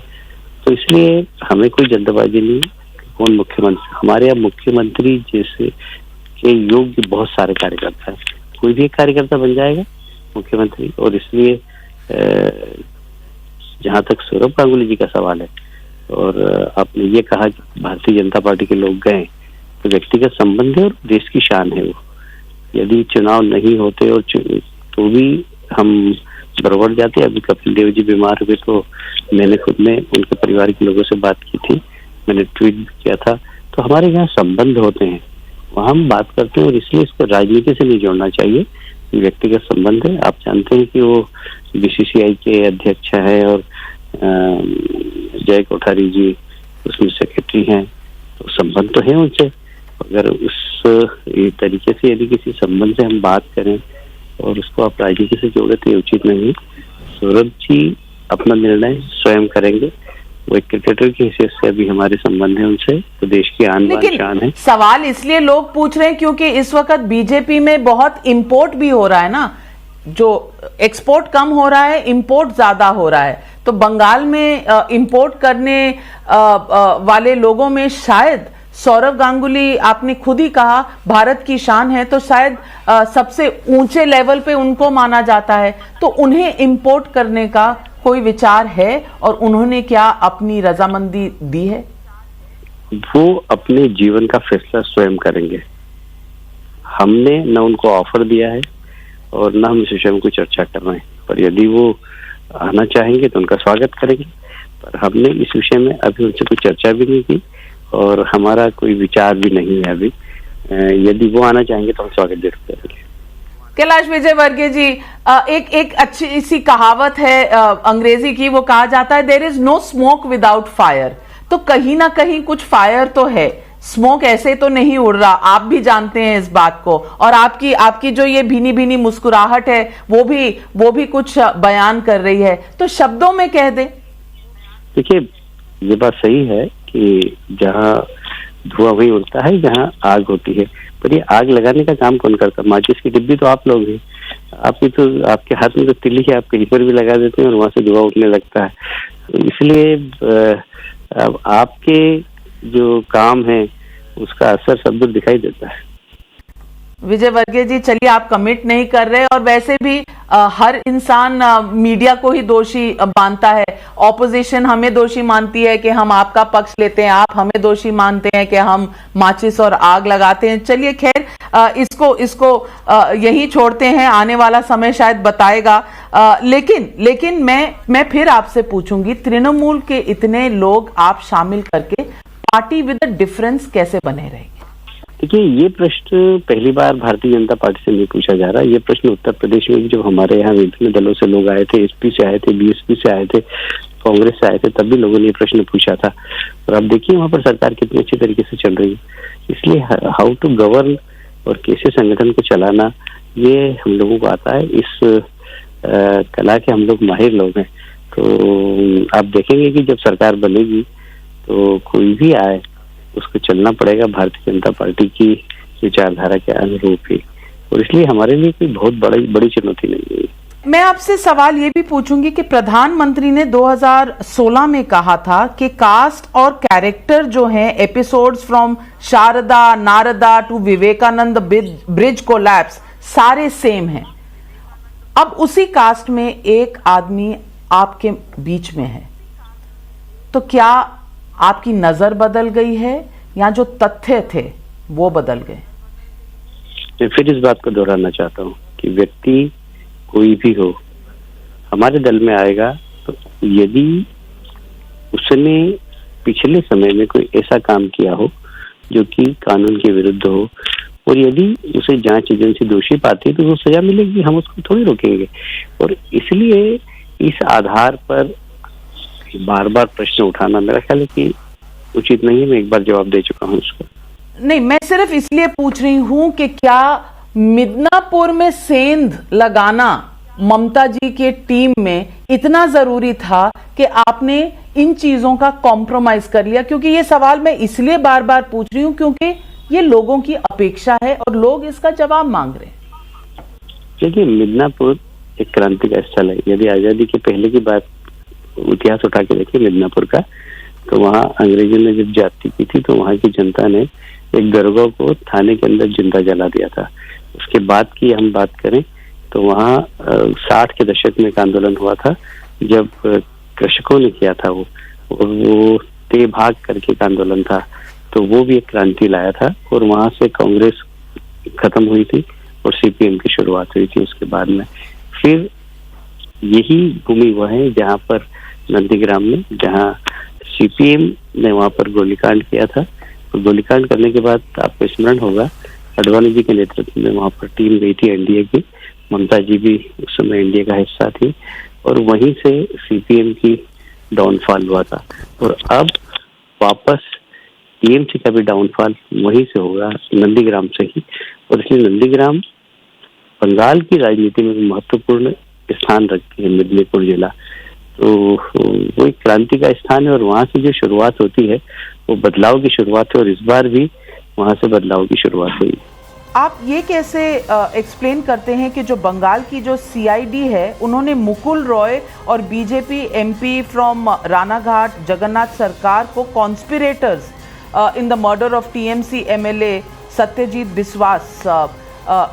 तो इसलिए हमें कोई जल्दबाजी नहीं कौन मुख्यमंत्री। हमारे यहाँ मुख्यमंत्री जैसे के योग्य बहुत सारे कार्यकर्ता हैं, कोई भी एक कार्यकर्ता बन जाएगा मुख्यमंत्री। और इसलिए जहां तक सौरभ गांगुली जी का सवाल है और आपने ये कहा कि भारतीय जनता पार्टी के लोग गए, तो व्यक्तिगत संबंध है और देश की शान है वो। यदि चुनाव नहीं होते और तो भी हम बरवड़ जाते। अभी कपिल देव जी बीमार हुए तो मैंने खुद में उनके परिवार के लोगों से बात की थी, मैंने ट्वीट भी किया था। तो हमारे यहाँ संबंध होते हैं, वहाँ हम बात करते हैं और इसलिए इसको राजनीति से नहीं जोड़ना चाहिए। व्यक्तिगत संबंध है। आप जानते हैं कि वो बीसीसीआई के अध्यक्ष है और जय कोठारी जी उसमें सेक्रेटरी हैं, तो संबंध तो है उनसे। अगर उस तरीके से यदि किसी संबंध से हम बात करें और उसको आप राजनीति से जोड़े तो ये उचित नहीं। सौरभ जी अपना निर्णय स्वयं करेंगे। वो एक क्रिकेटर की हैसियत से अभी हमारे संबंध है उनसे, तो देश की आन बान शान है। सवाल इसलिए लोग पूछ रहे हैं क्योंकि इस वक्त बीजेपी में बहुत इंपोर्ट भी हो रहा है ना, जो एक्सपोर्ट कम हो रहा है, इंपोर्ट ज्यादा हो रहा है। तो बंगाल में इंपोर्ट करने वाले लोगों में शायद सौरव गांगुली, आपने खुद ही कहा भारत की शान है, तो शायद सबसे ऊंचे लेवल पे उनको माना जाता है। तो उन्हें इंपोर्ट करने का कोई विचार है और उन्होंने क्या अपनी रजामंदी दी है? वो अपने जीवन का फैसला स्वयं करेंगे। हमने न उनको ऑफर दिया है और न हम इस विषय में कोई चर्चा कर रहे हैं, पर यदि वो आना चाहेंगे तो उनका स्वागत करेंगे। पर हमने इस विषय में अभी उनसे कोई चर्चा भी नहीं की और हमारा कोई विचार भी नहीं है अभी। यदि वो आना चाहेंगे तो हम स्वागत जरूर करेंगे। कैलाश विजयवर्गीय जी, एक अच्छी सी कहावत है अंग्रेजी की, वो कहा जाता है there is no smoke without fire. तो कहीं ना कहीं कुछ फायर तो है, स्मोक ऐसे तो नहीं उड़ रहा, आप भी जानते हैं इस बात को। और आपकी जो ये भीनी भीनी मुस्कुराहट है वो भी कुछ बयान कर रही है, तो शब्दों में कह दे। देखिए, ये बात सही है कि जहाँ धुआं वही उड़ता है जहाँ आग होती है, पर ये आग लगाने का काम कौन करता है? माचिस की डिब्बी तो आप लोग हैं, आपके हाथ में तो तिल्ली है, आप कहीं पर भी लगा देते हैं और वहां से धुआं उठने लगता है। इसलिए अब आपके जो काम है उसका असर सब दूर दिखाई देता है। विजयवर्गीय जी, चलिए आप कमिट नहीं कर रहे और वैसे भी हर इंसान मीडिया को ही दोषी मानता है। ऑपोजिशन हमें दोषी मानती है कि हम आपका पक्ष लेते हैं, आप हमें दोषी मानते हैं कि हम माचिस और आग लगाते हैं। चलिए खैर, इसको यही छोड़ते हैं, आने वाला समय शायद बताएगा। लेकिन मैं फिर आपसे पूछूंगी, तृणमूल के इतने लोग आप शामिल करके पार्टी विद अ डिफरेंस कैसे बने रहेंगे? देखिए, ये प्रश्न पहली बार भारतीय जनता पार्टी से नहीं पूछा जा रहा। ये प्रश्न उत्तर प्रदेश में भी जब हमारे यहाँ विभिन्न दलों से लोग आए थे, एसपी से आए थे, बीएसपी से आए थे, कांग्रेस से आए थे, तब भी लोगों ने ये प्रश्न पूछा था। और अब देखिए वहां पर सरकार कितनी अच्छी तरीके से चल रही है। इसलिए हाउ टू गवर्न और कैसे संगठन को चलाना, ये हम लोगों को आता है। इस कला के हम लोग माहिर लोग हैं। तो आप देखेंगे कि जब सरकार बनेगी तो कोई भी आए उसको चलना पड़ेगा भारतीय जनता पार्टी की विचारधारा के अनुरूप ही, और इसलिए हमारे लिए कोई बहुत बड़ी चुनौती नहीं है। मैं आपसे सवाल ये भी पूछूंगी कि प्रधानमंत्री ने 2016 में कहा था कि कास्ट और कैरेक्टर जो हैं, episodes from Sarada Narada to Vivekananda bridge collapse, सारे सेम हैं। अब उसी कास्ट में एक आदमी आपके बीच में है, तो क्या आपकी नजर बदल गई है या जो तथ्य थे वो बदल गए? मैं फिर इस बात को दोहराना चाहता हूँ कि व्यक्ति कोई भी हो हमारे दल में आएगा तो यदि उसने पिछले समय में कोई ऐसा काम किया हो जो कि कानून के विरुद्ध हो और यदि उसे जांच एजेंसी दोषी पाती है तो वो सजा मिलेगी, हम उसको थोड़ी रोकेंगे। और इसलिए इस आधार पर बार बार प्रश्न उठाना मेरा ख्याल है कि उचित नहीं है। मैं एक बार जवाब दे चुका हूं उसको। नहीं, मैं सिर्फ इसलिए पूछ रही हूं कि क्या मिदनापुर में सेंध लगाना ममता जी के टीम में इतना जरूरी था कि आपने इन चीजों का कॉम्प्रोमाइज कर लिया? क्योंकि ये सवाल मैं इसलिए बार बार पूछ रही हूं क्योंकि ये लोगों की अपेक्षा है और लोग इसका जवाब मांग रहे हैं। देखिए, मिदनापुर एक क्रांति का स्थल है। यदि आजादी के पहले की बात इतिहास उठा के देखिए मिदनापुर का, तो वहाँ अंग्रेजों ने जब जाति की थी तो वहाँ की जनता ने एक दरोगा को थाने के अंदर जिंदा जला दिया था। उसके बाद की हम बात करें तो वहाँ 60 के दशक में एक आंदोलन हुआ था जब कृषकों ने किया था वो ते भाग करके एक आंदोलन था, तो वो भी एक क्रांति लाया था और वहां से कांग्रेस खत्म हुई थी और सीपीएम की शुरुआत हुई थी। उसके बाद में फिर यही भूमि वह है जहाँ पर नंदीग्राम में, जहाँ सीपीएम ने वहां पर गोलीकांड किया था। और गोलीकांड करने के बाद आपको स्मरण होगा, अडवाणी जी के नेतृत्व में वहां पर टीम गई थी एनडीए की ममता जी भी उस समय एनडीए का हिस्सा थी और वहीं से सीपीएम की डाउनफॉल हुआ था। और अब वापस टीएमसी का भी डाउनफॉल वहीं से होगा, नंदीग्राम से ही। और इसलिए नंदीग्राम बंगाल की राजनीति में महत्वपूर्ण स्थान रखती है, मिदनीपुर जिला। तो वो एक क्रांति का स्थान है और वहां से जो शुरुआत होती है वो बदलाव की शुरुआत है और इस बार भी वहां से बदलाव की शुरुआत हुई। आप ये कैसे एक्सप्लेन करते हैं कि जो बंगाल की जो सीआईडी है उन्होंने मुकुल रॉय और BJP MP from Ranaghat Jagannath Sarkar को conspirators in the murder of TMC MLA Satyajit Biswas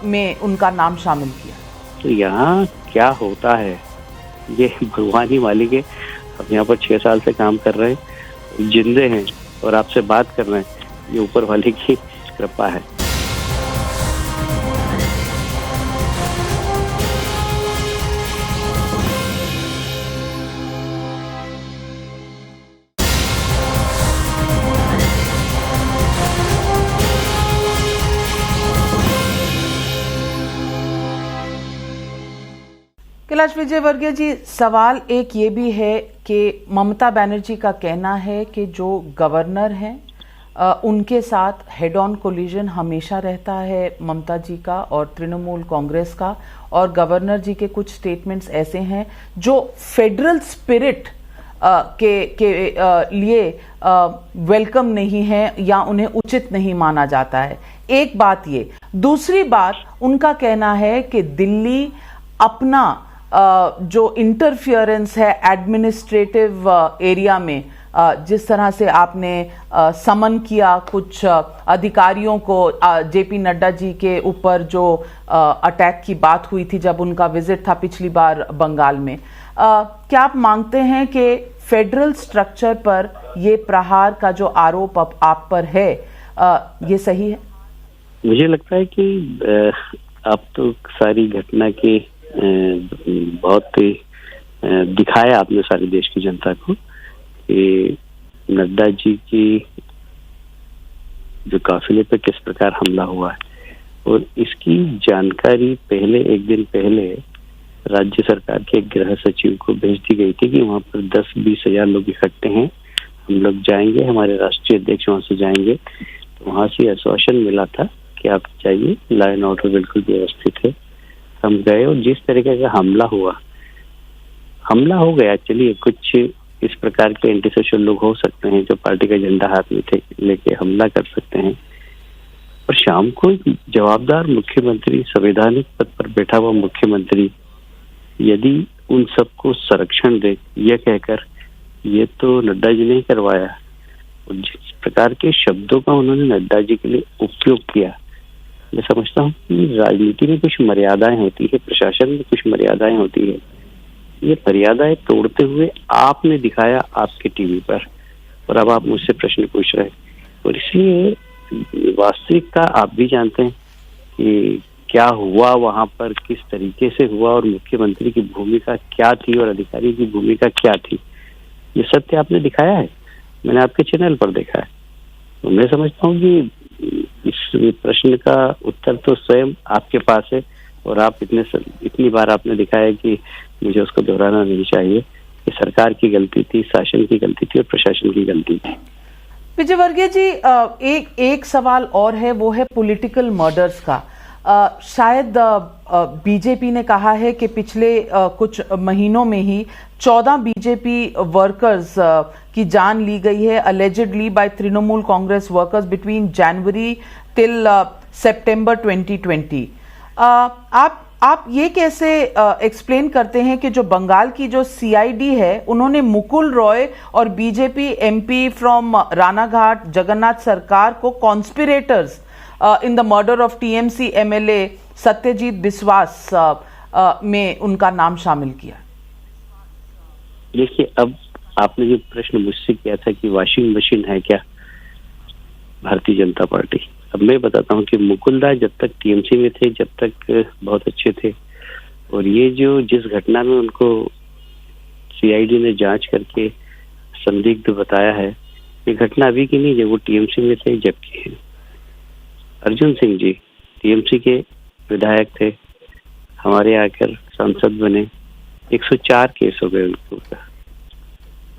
में उनका नाम शामिल किया? तो यहाँ क्या होता है ये भगवान ही मालिक है। हम यहाँ पर 6 साल से काम कर रहे हैं, जिंदे हैं और आपसे बात कर रहे हैं, ये ऊपर वाले की कृपा है। कैलाश विजयवर्गीय जी, सवाल एक ये भी है कि ममता बनर्जी का कहना है कि जो गवर्नर हैं उनके साथ हेड ऑन कोलिजन हमेशा रहता है ममता जी का और तृणमूल कांग्रेस का, और गवर्नर जी के कुछ स्टेटमेंट्स ऐसे हैं जो फेडरल स्पिरिट के लिए वेलकम नहीं है या उन्हें उचित नहीं माना जाता है। एक बात ये। दूसरी बात, उनका कहना है कि दिल्ली अपना जो इंटरफियरेंस है एडमिनिस्ट्रेटिव एरिया में, जिस तरह से आपने समन किया कुछ अधिकारियों को जेपी नड्डा जी के ऊपर जो अटैक की बात हुई थी जब उनका विजिट था पिछली बार बंगाल में, क्या आप मांगते हैं कि फेडरल स्ट्रक्चर पर ये प्रहार का जो आरोप आप पर है ये सही है? मुझे लगता है कि आप तो सारी घटना के बहुत दिखाया आपने सारे देश की जनता को कि नड्डा जी की जो काफिले पे किस प्रकार हमला हुआ है, और इसकी जानकारी पहले एक दिन पहले राज्य सरकार के गृह सचिव को भेज दी गई थी कि वहां पर 10-20 हजार लोग इकट्ठे हैं, हम लोग जाएंगे, हमारे राष्ट्रीय अध्यक्ष वहां से जाएंगे। तो वहां से आश्वासन मिला था कि आप जाइए, लॉ एंड ऑर्डर बिल्कुल व्यवस्थित है। हम गए और जिस तरीके का हमला हो गया। चलिए, कुछ इस प्रकार के एंटी सोशल लोग हो सकते हैं जो पार्टी का झंडा हाथ में लेके हमला कर सकते हैं, और शाम को जवाबदार मुख्यमंत्री, संवैधानिक पद पर बैठा हुआ मुख्यमंत्री यदि उन सबको संरक्षण दे, यह कहकर ये तो नड्डा जी ने ही करवाया, और जिस प्रकार के शब्दों का उन्होंने नड्डा जी के लिए उपयोग किया, मैं समझता हूँ कि राजनीति में कुछ मर्यादाएं होती है, प्रशासन में कुछ मर्यादाएं होती है। ये मर्यादाएं तोड़ते हुए आपने दिखाया आपके टीवी पर, और अब आप मुझसे प्रश्न पूछ रहे हैं, और इसलिए वास्तविकता आप भी जानते हैं कि क्या हुआ वहां पर, किस तरीके से हुआ, और मुख्यमंत्री की भूमिका क्या थी और अधिकारी की भूमिका क्या थी। ये सत्य आपने दिखाया है, मैंने आपके चैनल पर देखा है। तो मैं समझता हूँ कि इस प्रश्न का उत्तर तो स्वयं आपके पास है, और आप इतनी बार आपने दिखाया कि मुझे उसको दोहराना नहीं चाहिए कि सरकार की गलती थी, शासन की गलती थी और प्रशासन की गलती थी। विजयवर्गीय जी, एक सवाल और है, वो है पॉलिटिकल मर्डर्स का। शायद बीजेपी ने कहा है कि पिछले कुछ महीनों में ही 14 बीजेपी वर्कर्स की जान ली गई है allegedly by Trinamool Congress workers between January till September 2020। आप ये कैसे एक्सप्लेन करते हैं कि जो बंगाल की जो सीआईडी है उन्होंने मुकुल रॉय और BJP MP from Ranaghat Jagannath Sarkar को conspirators in the murder of TMC MLA Satyajit Biswas में उनका नाम शामिल किया? देखिए, अब आपने जो प्रश्न मुझसे किया था कि वॉशिंग मशीन है क्या भारतीय जनता पार्टी, अब मैं बताता हूँ कि मुकुल राय जब तक टीएमसी में थे जब तक बहुत अच्छे थे, और ये जो जिस घटना में उनको सीआईडी ने जांच करके संदिग्ध बताया है, ये घटना अभी की नहीं, जब वो टीएमसी में थे जब की है। अर्जुन सिंह जी टीएमसी के विधायक थे, हमारे यहाँ आकर सांसद बने, 104 केस हो गए उनके ऊपर।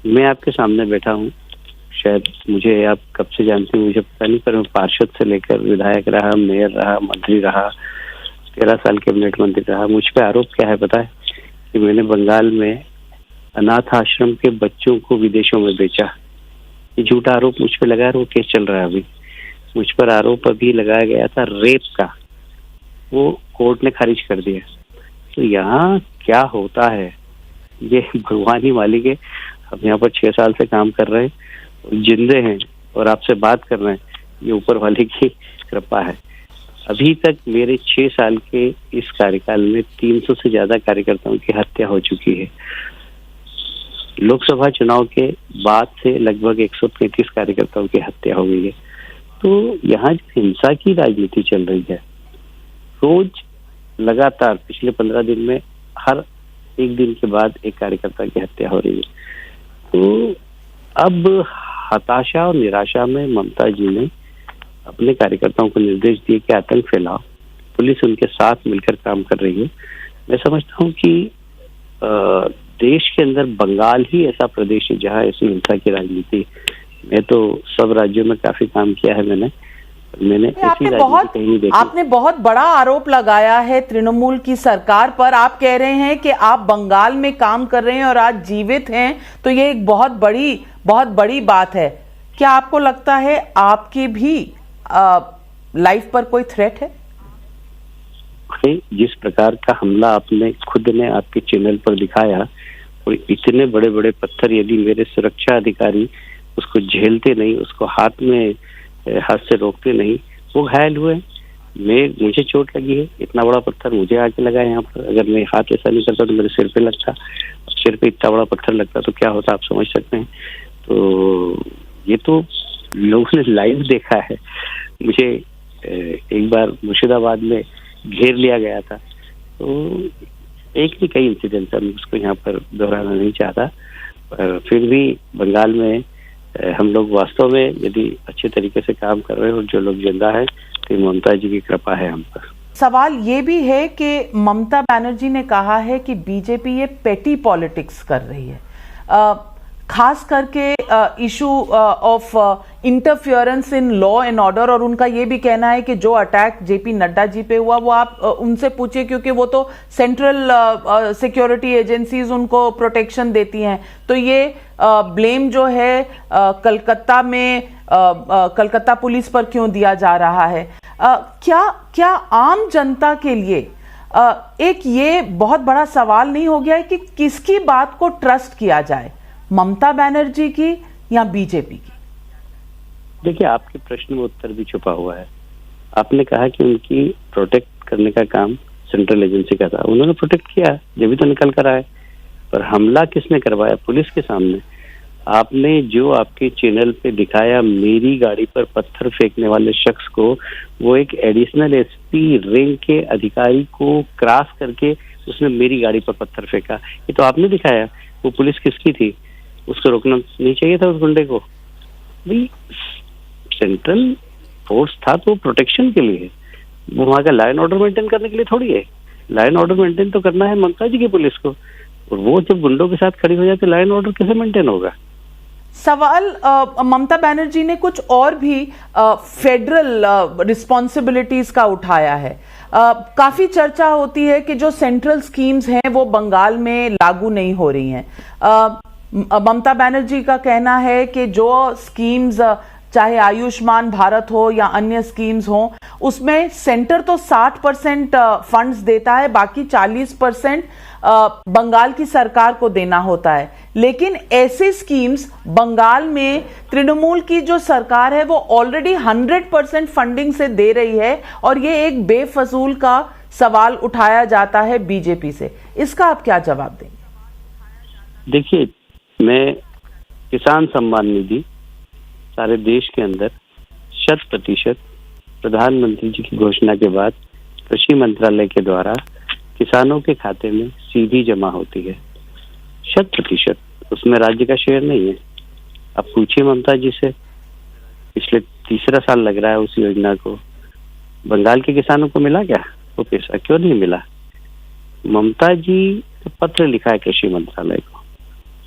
मैं आपके सामने बैठा हूँ, शायद मुझे आप कब से जानते हैं मुझे पता नहीं, पर मैं पार्षद से लेकर विधायक रहा, मेयर रहा, मंत्री रहा, 13 साल कैबिनेट मंत्री रहा। मुझ पे आरोप क्या है पता है? कि मैंने बंगाल में अनाथ आश्रम के बच्चों को विदेशों में बेचा। ये झूठा आरोप मुझ पे लगा है, वो केस चल रहा है अभी। मुझ पर आरोप अभी लगाया गया था रेप का, वो कोर्ट ने खारिज कर दिया। तो यहाँ क्या होता है ये भगवान ही मालिक है। हम यहाँ पर 6 साल से काम कर रहे हैं, जिंदे हैं और आपसे बात कर रहे हैं, ये ऊपर वाले की कृपा है। अभी तक मेरे 6 साल के इस कार्यकाल में 300 से ज्यादा कार्यकर्ताओं की हत्या हो चुकी है। लोकसभा चुनाव के बाद से लगभग 135 कार्यकर्ताओं की हत्या हो गई है। तो यहाँ जो हिंसा की राजनीति चल रही है, रोज लगातार पिछले 15 दिन में हर एक दिन के बाद एक कार्यकर्ता की हत्या हो रही है। तो अब हताशा और निराशा में ममता जी ने अपने कार्यकर्ताओं को निर्देश दिए कि आतंक फैलाओ। पुलिस उनके साथ मिलकर काम कर रही है। मैं समझता हूँ कि देश के अंदर बंगाल ही ऐसा प्रदेश है जहाँ ऐसी हिंसा की राजनीति। मैं तो सब राज्यों में काफी काम किया है मैंने ऐसी राजनीति कहीं नहीं देखी। आपने बहुत बड़ा आरोप लगाया है तृणमूल की सरकार पर। आप कह रहे हैं कि आप बंगाल में काम कर रहे हैं और आज जीवित हैं, तो ये एक बहुत बड़ी बात है। क्या आपको लगता है आपकी भी लाइफ पर कोई थ्रेट है? जिस प्रकार का हमला आपने खुद ने आपके चैनल पर दिखाया, और इतने बड़े बड़े पत्थर यदि मेरे सुरक्षा अधिकारी उसको झेलते नहीं, उसको हाथ से रोकते नहीं, वो घायल हुए। मुझे चोट लगी है, इतना बड़ा पत्थर मुझे आके लगा यहाँ पर। अगर मैं हाथ ऐसा नहीं करता तो मेरे सिर पे लगता, सिर पे इतना बड़ा पत्थर लगता तो क्या होता आप समझ सकते हैं। तो ये तो लोगों ने लाइव देखा है। मुझे एक बार मुर्शिदाबाद में घेर लिया गया था, तो एक नहीं कई इंसिडेंट है, मैं उसको यहाँ पर दोहराना नहीं चाहता। पर फिर भी बंगाल में हम लोग वास्तव में यदि अच्छे तरीके से काम कर रहे हैं और जो लोग जिंदा है तो ममता जी की कृपा है हम पर। सवाल ये भी है कि ममता बनर्जी ने कहा है कि बीजेपी ये पेटी पॉलिटिक्स कर रही है, खास करके issue of interference in law and order. और उनका ये भी कहना है कि जो अटैक जेपी नड्डा जी पे हुआ वो आप उनसे पूछिए, क्योंकि वो तो सेंट्रल सिक्योरिटी एजेंसीज उनको प्रोटेक्शन देती हैं। तो ये ब्लेम जो है कलकत्ता में कलकत्ता पुलिस पर क्यों दिया जा रहा है? क्या आम जनता के लिए एक ये बहुत बड़ा सवाल नहीं हो गया है कि किसकी बात को ट्रस्ट किया जाए, ममता बनर्जी की या बीजेपी की? देखिए, आपके प्रश्न में उत्तर भी छुपा हुआ है। आपने कहा कि उनकी प्रोटेक्ट करने का काम सेंट्रल एजेंसी का था, उन्होंने प्रोटेक्ट किया जब भी तो निकल कर आए। पर हमला किसने करवाया? पुलिस के सामने। आपने जो आपके चैनल पे दिखाया मेरी गाड़ी पर पत्थर फेंकने वाले शख्स को, वो एक एडिशनल एसपी रैंक के अधिकारी को क्रॉस करके उसने मेरी गाड़ी पर पत्थर फेंका। ये तो आपने दिखाया। वो पुलिस किसकी थी? उसको रोकना नहीं चाहिए था उस गुंडे को? भाई सेंट्रल फोर्स था तो प्रोटेक्शन के लिए, वो वहाँ का लॉ एंड ऑर्डर मेंटेन करने के लिए थोड़ी है। लॉ एंड ऑर्डर मेंटेन तो करना है ममता जी की पुलिस को, और वो जब गुंडों के साथ खड़ी हो जाती है लॉ एंड ऑर्डर कैसे मेंटेन होगा? सवाल ममता बनर्जी ने कुछ और भी फेडरल रिस्पॉन्सिबिलिटीज का उठाया है। काफी चर्चा होती है कि जो सेंट्रल स्कीम्स हैं वो बंगाल में लागू नहीं हो रही हैं। ममता बनर्जी का कहना है कि जो स्कीम्स चाहे आयुष्मान भारत हो या अन्य स्कीम्स हो, उसमें सेंटर तो 60% फंड्स देता है, बाकी 40% बंगाल की सरकार को देना होता है। लेकिन ऐसे स्कीम्स बंगाल में तृणमूल की जो सरकार है वो ऑलरेडी 100% फंडिंग से दे रही है, और ये एक बेफजूल का सवाल उठाया जाता है बीजेपी से। इसका आप क्या जवाब देंगे? देखिए, मैं किसान सम्मान निधि सारे देश के अंदर 100% प्रधानमंत्री जी की घोषणा के बाद कृषि मंत्रालय के द्वारा किसानों के खाते में सीधी जमा होती है 100%। उसमें राज्य का शेयर नहीं है। अब पूछिए ममता जी से, पिछले तीसरा साल लग रहा है उस योजना को, बंगाल के किसानों को मिला क्या? वो पैसा क्यों नहीं मिला? ममता जी ने पत्र लिखा है कृषि मंत्रालय को।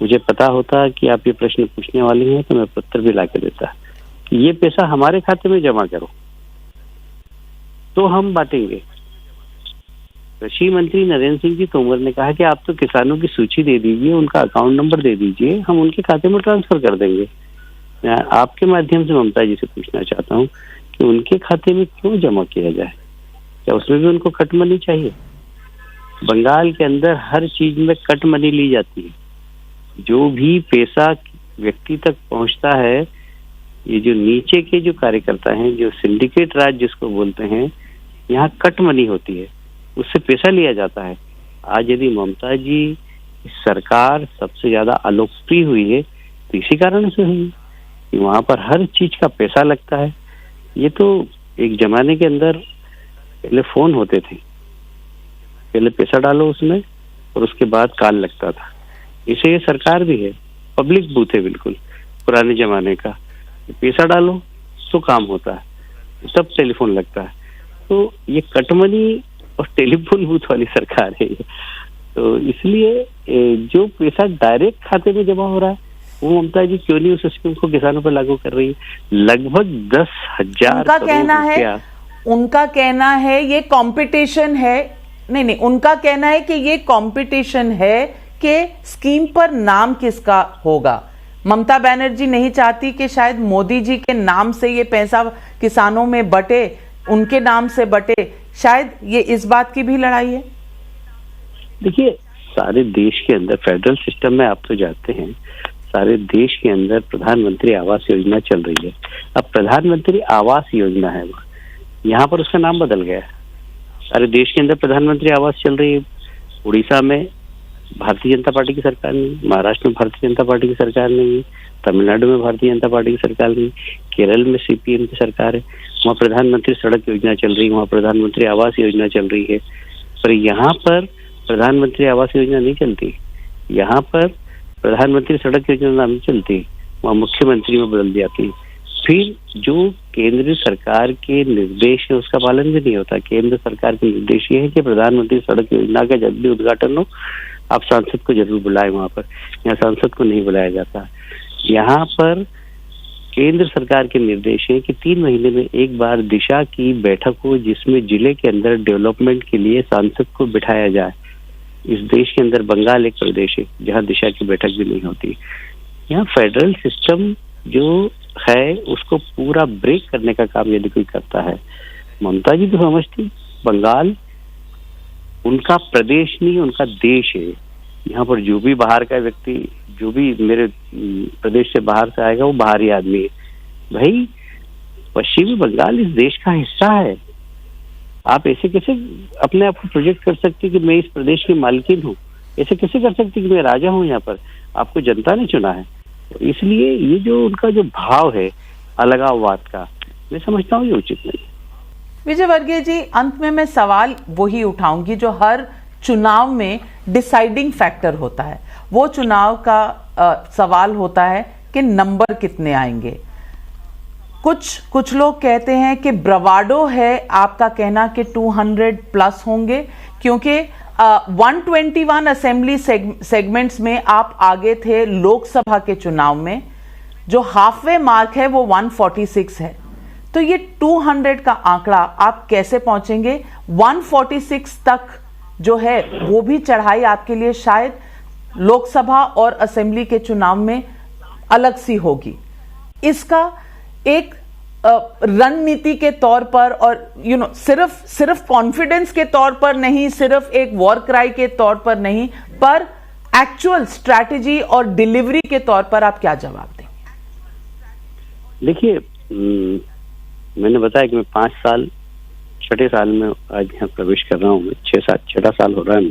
मुझे पता होता कि आप ये प्रश्न पूछने वाली हैं तो मैं पत्र भी ला के देता कि ये पैसा हमारे खाते में जमा करो तो हम बांटेंगे। कृषि मंत्री नरेंद्र सिंह जी तोमर ने कहा कि आप तो किसानों की सूची दे दीजिए, उनका अकाउंट नंबर दे दीजिए, हम उनके खाते में ट्रांसफर कर देंगे। मैं आपके माध्यम से ममता जी से पूछना चाहता हूँ कि उनके खाते में क्यों जमा किया जाए? क्या उसमें भी उनको कट मनी चाहिए? बंगाल के अंदर हर चीज में कट मनी ली जाती है। जो भी पैसा व्यक्ति तक पहुंचता है, ये जो नीचे के जो कार्यकर्ता हैं, जो सिंडिकेट राज जिसको बोलते हैं, यहाँ कट मनी होती है, उससे पैसा लिया जाता है। आज यदि ममता जी सरकार सबसे ज्यादा अलोकप्रिय हुई है तो इसी कारण से हुई कि वहां पर हर चीज का पैसा लगता है। ये तो एक जमाने के अंदर पहले फोन होते थे, पहले पैसा डालो उसमें और उसके बाद कॉल लगता था। इसे ये सरकार भी है, पब्लिक बूथ है बिल्कुल पुराने जमाने का। पैसा डालो तो काम होता है, तब टेलीफोन लगता है। तो ये कटमनी और टेलीफोन बूथ वाली सरकार है। तो इसलिए जो पैसा डायरेक्ट खाते में जमा हो रहा है वो ममता जी क्यों नहीं उस स्कीम को किसानों पर लागू कर रही है? लगभग 10,000 उनका कहना है ये कंपटीशन है। नहीं, उनका कहना है कि ये कंपटीशन है कि स्कीम पर नाम किसका होगा। ममता बनर्जी नहीं चाहती कि शायद मोदी जी के नाम से ये पैसा किसानों में बटे, उनके नाम से बटे। शायद ये इस बात की भी लड़ाई है। देखिए, सारे देश के अंदर फेडरल सिस्टम में आप तो जानते हैं, सारे देश के अंदर प्रधानमंत्री आवास योजना चल रही है। अब प्रधानमंत्री आवास योजना है, यहाँ पर उसका नाम बदल गया है। सारे देश के अंदर प्रधानमंत्री आवास चल रही है। उड़ीसा में भारतीय जनता पार्टी की सरकार नहीं, महाराष्ट्र में भारतीय जनता पार्टी की सरकार नहीं है, तमिलनाडु में भारतीय जनता पार्टी की सरकार नहीं, केरल में सीपीएम की सरकार है। वहाँ प्रधानमंत्री सड़क योजना चल रही है, वहाँ प्रधानमंत्री आवास योजना चल रही है। पर यहाँ पर प्रधानमंत्री आवास योजना नहीं चलती, यहाँ पर प्रधानमंत्री सड़क योजना नहीं चलती, वहाँ मुख्यमंत्री में बदल जाती है। फिर जो केंद्र सरकार के निर्देश है उसका पालन भी नहीं होता। केंद्र सरकार के निर्देश ये है कि प्रधानमंत्री सड़क योजना का जब भी उद्घाटन हो आप सांसद को जरूर बुलाएं वहां पर। यहाँ सांसद को नहीं बुलाया जाता। यहाँ पर केंद्र सरकार के निर्देश है कि 3 महीने में एक बार दिशा की बैठक हो जिसमें जिले के अंदर डेवलपमेंट के लिए सांसद को बिठाया जाए। इस देश के अंदर बंगाल एक प्रदेश है जहाँ दिशा की बैठक भी नहीं होती। यहाँ फेडरल सिस्टम जो है उसको पूरा ब्रेक करने का काम यदि कोई करता है, ममता जी तो समझती बंगाल उनका प्रदेश नहीं उनका देश है। यहाँ पर जो भी बाहर का व्यक्ति, जो भी मेरे प्रदेश से बाहर से आएगा वो बाहरी आदमी है। भाई, पश्चिमी बंगाल इस देश का हिस्सा है। आप ऐसे कैसे अपने आप को प्रोजेक्ट कर सकते कि मैं इस प्रदेश की मालकिन हूँ? ऐसे कैसे कर सकते कि मैं राजा हूँ यहाँ पर? आपको जनता ने चुना है। तो इसलिए ये जो उनका जो भाव है अलगाववाद का, मैं समझता हूँ ये उचित नहीं। विजय वर्गीय जी, अंत में मैं सवाल वही उठाऊंगी जो हर चुनाव में डिसाइडिंग फैक्टर होता है। वो चुनाव का सवाल होता है कि नंबर कितने आएंगे। कुछ लोग कहते हैं कि ब्रवाडो है आपका कहना कि 200 प्लस होंगे, क्योंकि 121 असेंबली सेगमेंट्स में आप आगे थे लोकसभा के चुनाव में। जो हाफवे मार्क है वो 146 है। तो ये 200 का आंकड़ा आप कैसे पहुंचेंगे? 146 तक जो है वो भी चढ़ाई आपके लिए शायद लोकसभा और असेंबली के चुनाव में अलग सी होगी। इसका एक रणनीति के तौर पर और सिर्फ कॉन्फिडेंस के तौर पर नहीं, सिर्फ एक वॉर क्राई के तौर पर नहीं, पर एक्चुअल स्ट्रैटेजी और डिलीवरी के तौर पर आप क्या जवाब देंगे? देखिए, मैंने बताया कि मैं 5 साल 6 साल में आज यहाँ प्रवेश कर रहा हूँ। मैं 6 साल हो रहा है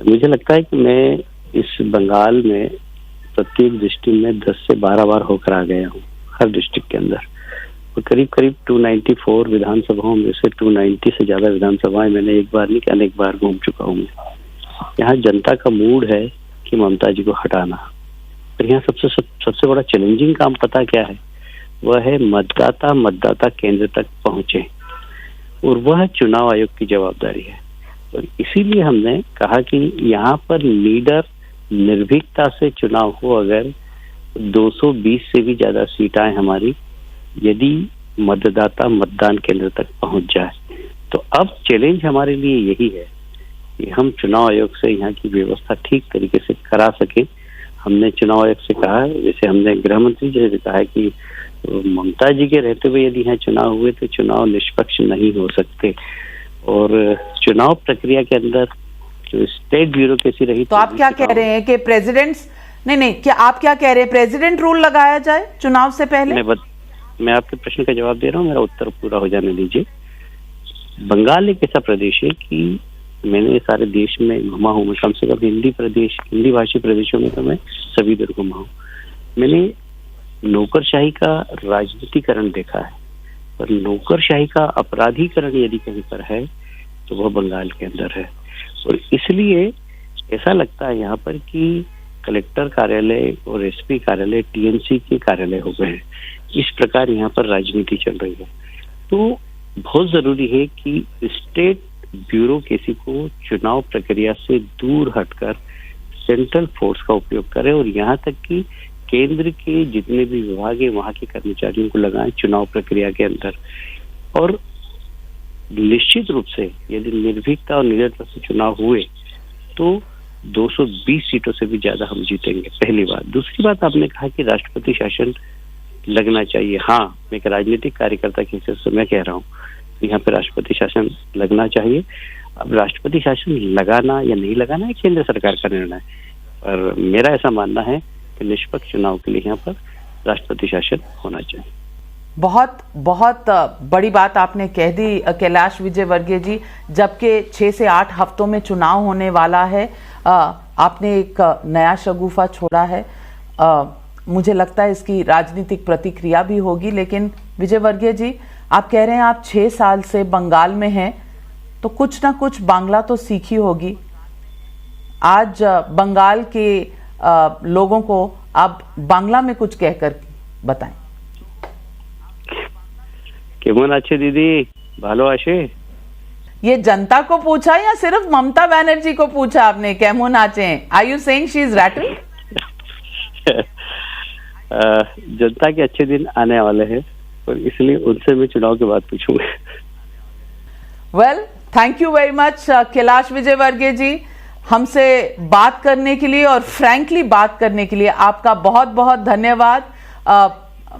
मुझे लगता है कि मैं इस बंगाल में प्रत्येक डिस्ट्रिक्ट में 10 से 12 बार होकर आ गया हूँ, हर डिस्ट्रिक्ट के अंदर। और करीब 294 विधानसभाओं में से 290 से ज्यादा विधानसभाएं मैंने एक बार नहीं कि अनेक बार घूम चुका हूँ। यहाँ जनता का मूड है कि ममता जी को हटाना। फिर यहाँ सबसे बड़ा चैलेंजिंग काम पता क्या है? वह है मतदाता केंद्र तक पहुंचे, और वह चुनाव आयोग की जवाबदारी है। और इसीलिए हमने कहा कि यहाँ पर लीडर निर्भीकता से चुनाव हो। अगर 220 से भी ज्यादा सीट आए हमारी, यदि मतदाता मतदान केंद्र तक पहुंच जाए, तो अब चैलेंज हमारे लिए यही है कि हम चुनाव आयोग से यहाँ की व्यवस्था ठीक तरीके से करा सके। हमने चुनाव आयोग से कहा, जैसे हमने गृह मंत्री जी से कहा है कि ममता जी के रहते हुए यदि यहाँ चुनाव हुए तो चुनाव निष्पक्ष नहीं हो सकते, और चुनाव प्रक्रिया के अंदर जो स्टेट ब्यूरोक्रेसी रही। तो आप क्या कह रहे हैं कि प्रेसिडेंट्स नहीं, क्या आप क्या कह रहे हैं, प्रेसिडेंट रूल लगाया जाए चुनाव से पहले? मैं आपके प्रश्न का जवाब दे रहा हूँ, मेरा उत्तर पूरा हो जाने दीजिए। बंगाल एक ऐसा प्रदेश है कि मैंने सारे देश में घुमा हूँ, मैं कम से कम हिंदी भाषी प्रदेशों में तो मैं सभी इधर घुमा हूँ। मैंने नौकरशाही का राजनीतिकरण देखा है, पर नौकरशाही का अपराधीकरण यदि कहीं पर है तो वह बंगाल के अंदर है। और इसलिए ऐसा लगता है यहाँ पर कि कलेक्टर कार्यालय और एसपी कार्यालय टीएमसी के कार्यालय हो गए हैं। इस प्रकार यहाँ पर राजनीति चल रही है। तो बहुत जरूरी है कि स्टेट ब्यूरोक्रेसी को चुनाव प्रक्रिया से दूर हटकर सेंट्रल फोर्स का उपयोग करें, और यहाँ तक कि केंद्र के जितने भी विभाग है वहां के कर्मचारियों को लगाएं चुनाव प्रक्रिया के अंदर। और निश्चित रूप से यदि निर्भीकता और निडरता से चुनाव हुए तो 220 सीटों से भी ज्यादा हम जीतेंगे, पहली बात। दूसरी बात, आपने कहा कि राष्ट्रपति शासन लगना चाहिए। हाँ, मैं एक राजनीतिक कार्यकर्ता के हिसाब से मैं कह रहा हूँ यहाँ पे राष्ट्रपति शासन लगना चाहिए। अब राष्ट्रपति शासन लगाना या नहीं लगाना है केंद्र सरकार का निर्णय, पर मेरा ऐसा मानना है कि निष्पक्ष चुनाव के लिए यहाँ पर राष्ट्रपति शासन होना चाहिए। बहुत बहुत बड़ी बात आपने कह दी कैलाश विजयवर्गीय जी, जबकि 6 से 8 हफ्तों में चुनाव होने वाला है। आपने एक नया शगुफा छोड़ा है। मुझे लगता है इसकी राजनीतिक प्रतिक्रिया भी होगी, लेकिन विजयवर्गीय जी, आप कह रहे हैं आप 6 साल से बंगाल में हैं, तो कुछ ना कुछ बांग्ला तो सीखी होगी। आज बंगाल के लोगों को आप बांग्ला में कुछ कहकर बताएं। केमन आछे दीदी, भालो आछे? ये जनता को पूछा या सिर्फ ममता बनर्जी को पूछा आपने केमन आछे? Are you saying she is rattle? जनता के अच्छे दिन आने वाले हैं, और इसलिए उनसे मैं चुनाव के बाद पूछूंगा। Well, thank you very much Kailash Vijayvargiya ji, हमसे बात करने के लिए और फ्रैंकली बात करने के लिए आपका बहुत बहुत धन्यवाद।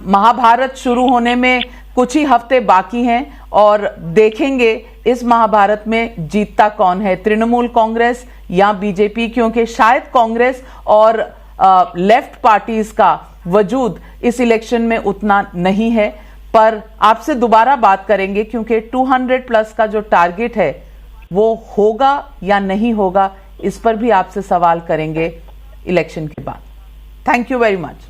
महाभारत शुरू होने में कुछ ही हफ्ते बाकी हैं और देखेंगे इस महाभारत में जीतता कौन है, तृणमूल कांग्रेस या बीजेपी, क्योंकि शायद कांग्रेस और लेफ्ट पार्टीज का वजूद इस इलेक्शन में उतना नहीं है। पर आपसे दोबारा बात करेंगे क्योंकि 200+ का जो टारगेट है वो होगा या नहीं होगा, इस पर भी आपसे सवाल करेंगे इलेक्शन के बाद। Thank you very much.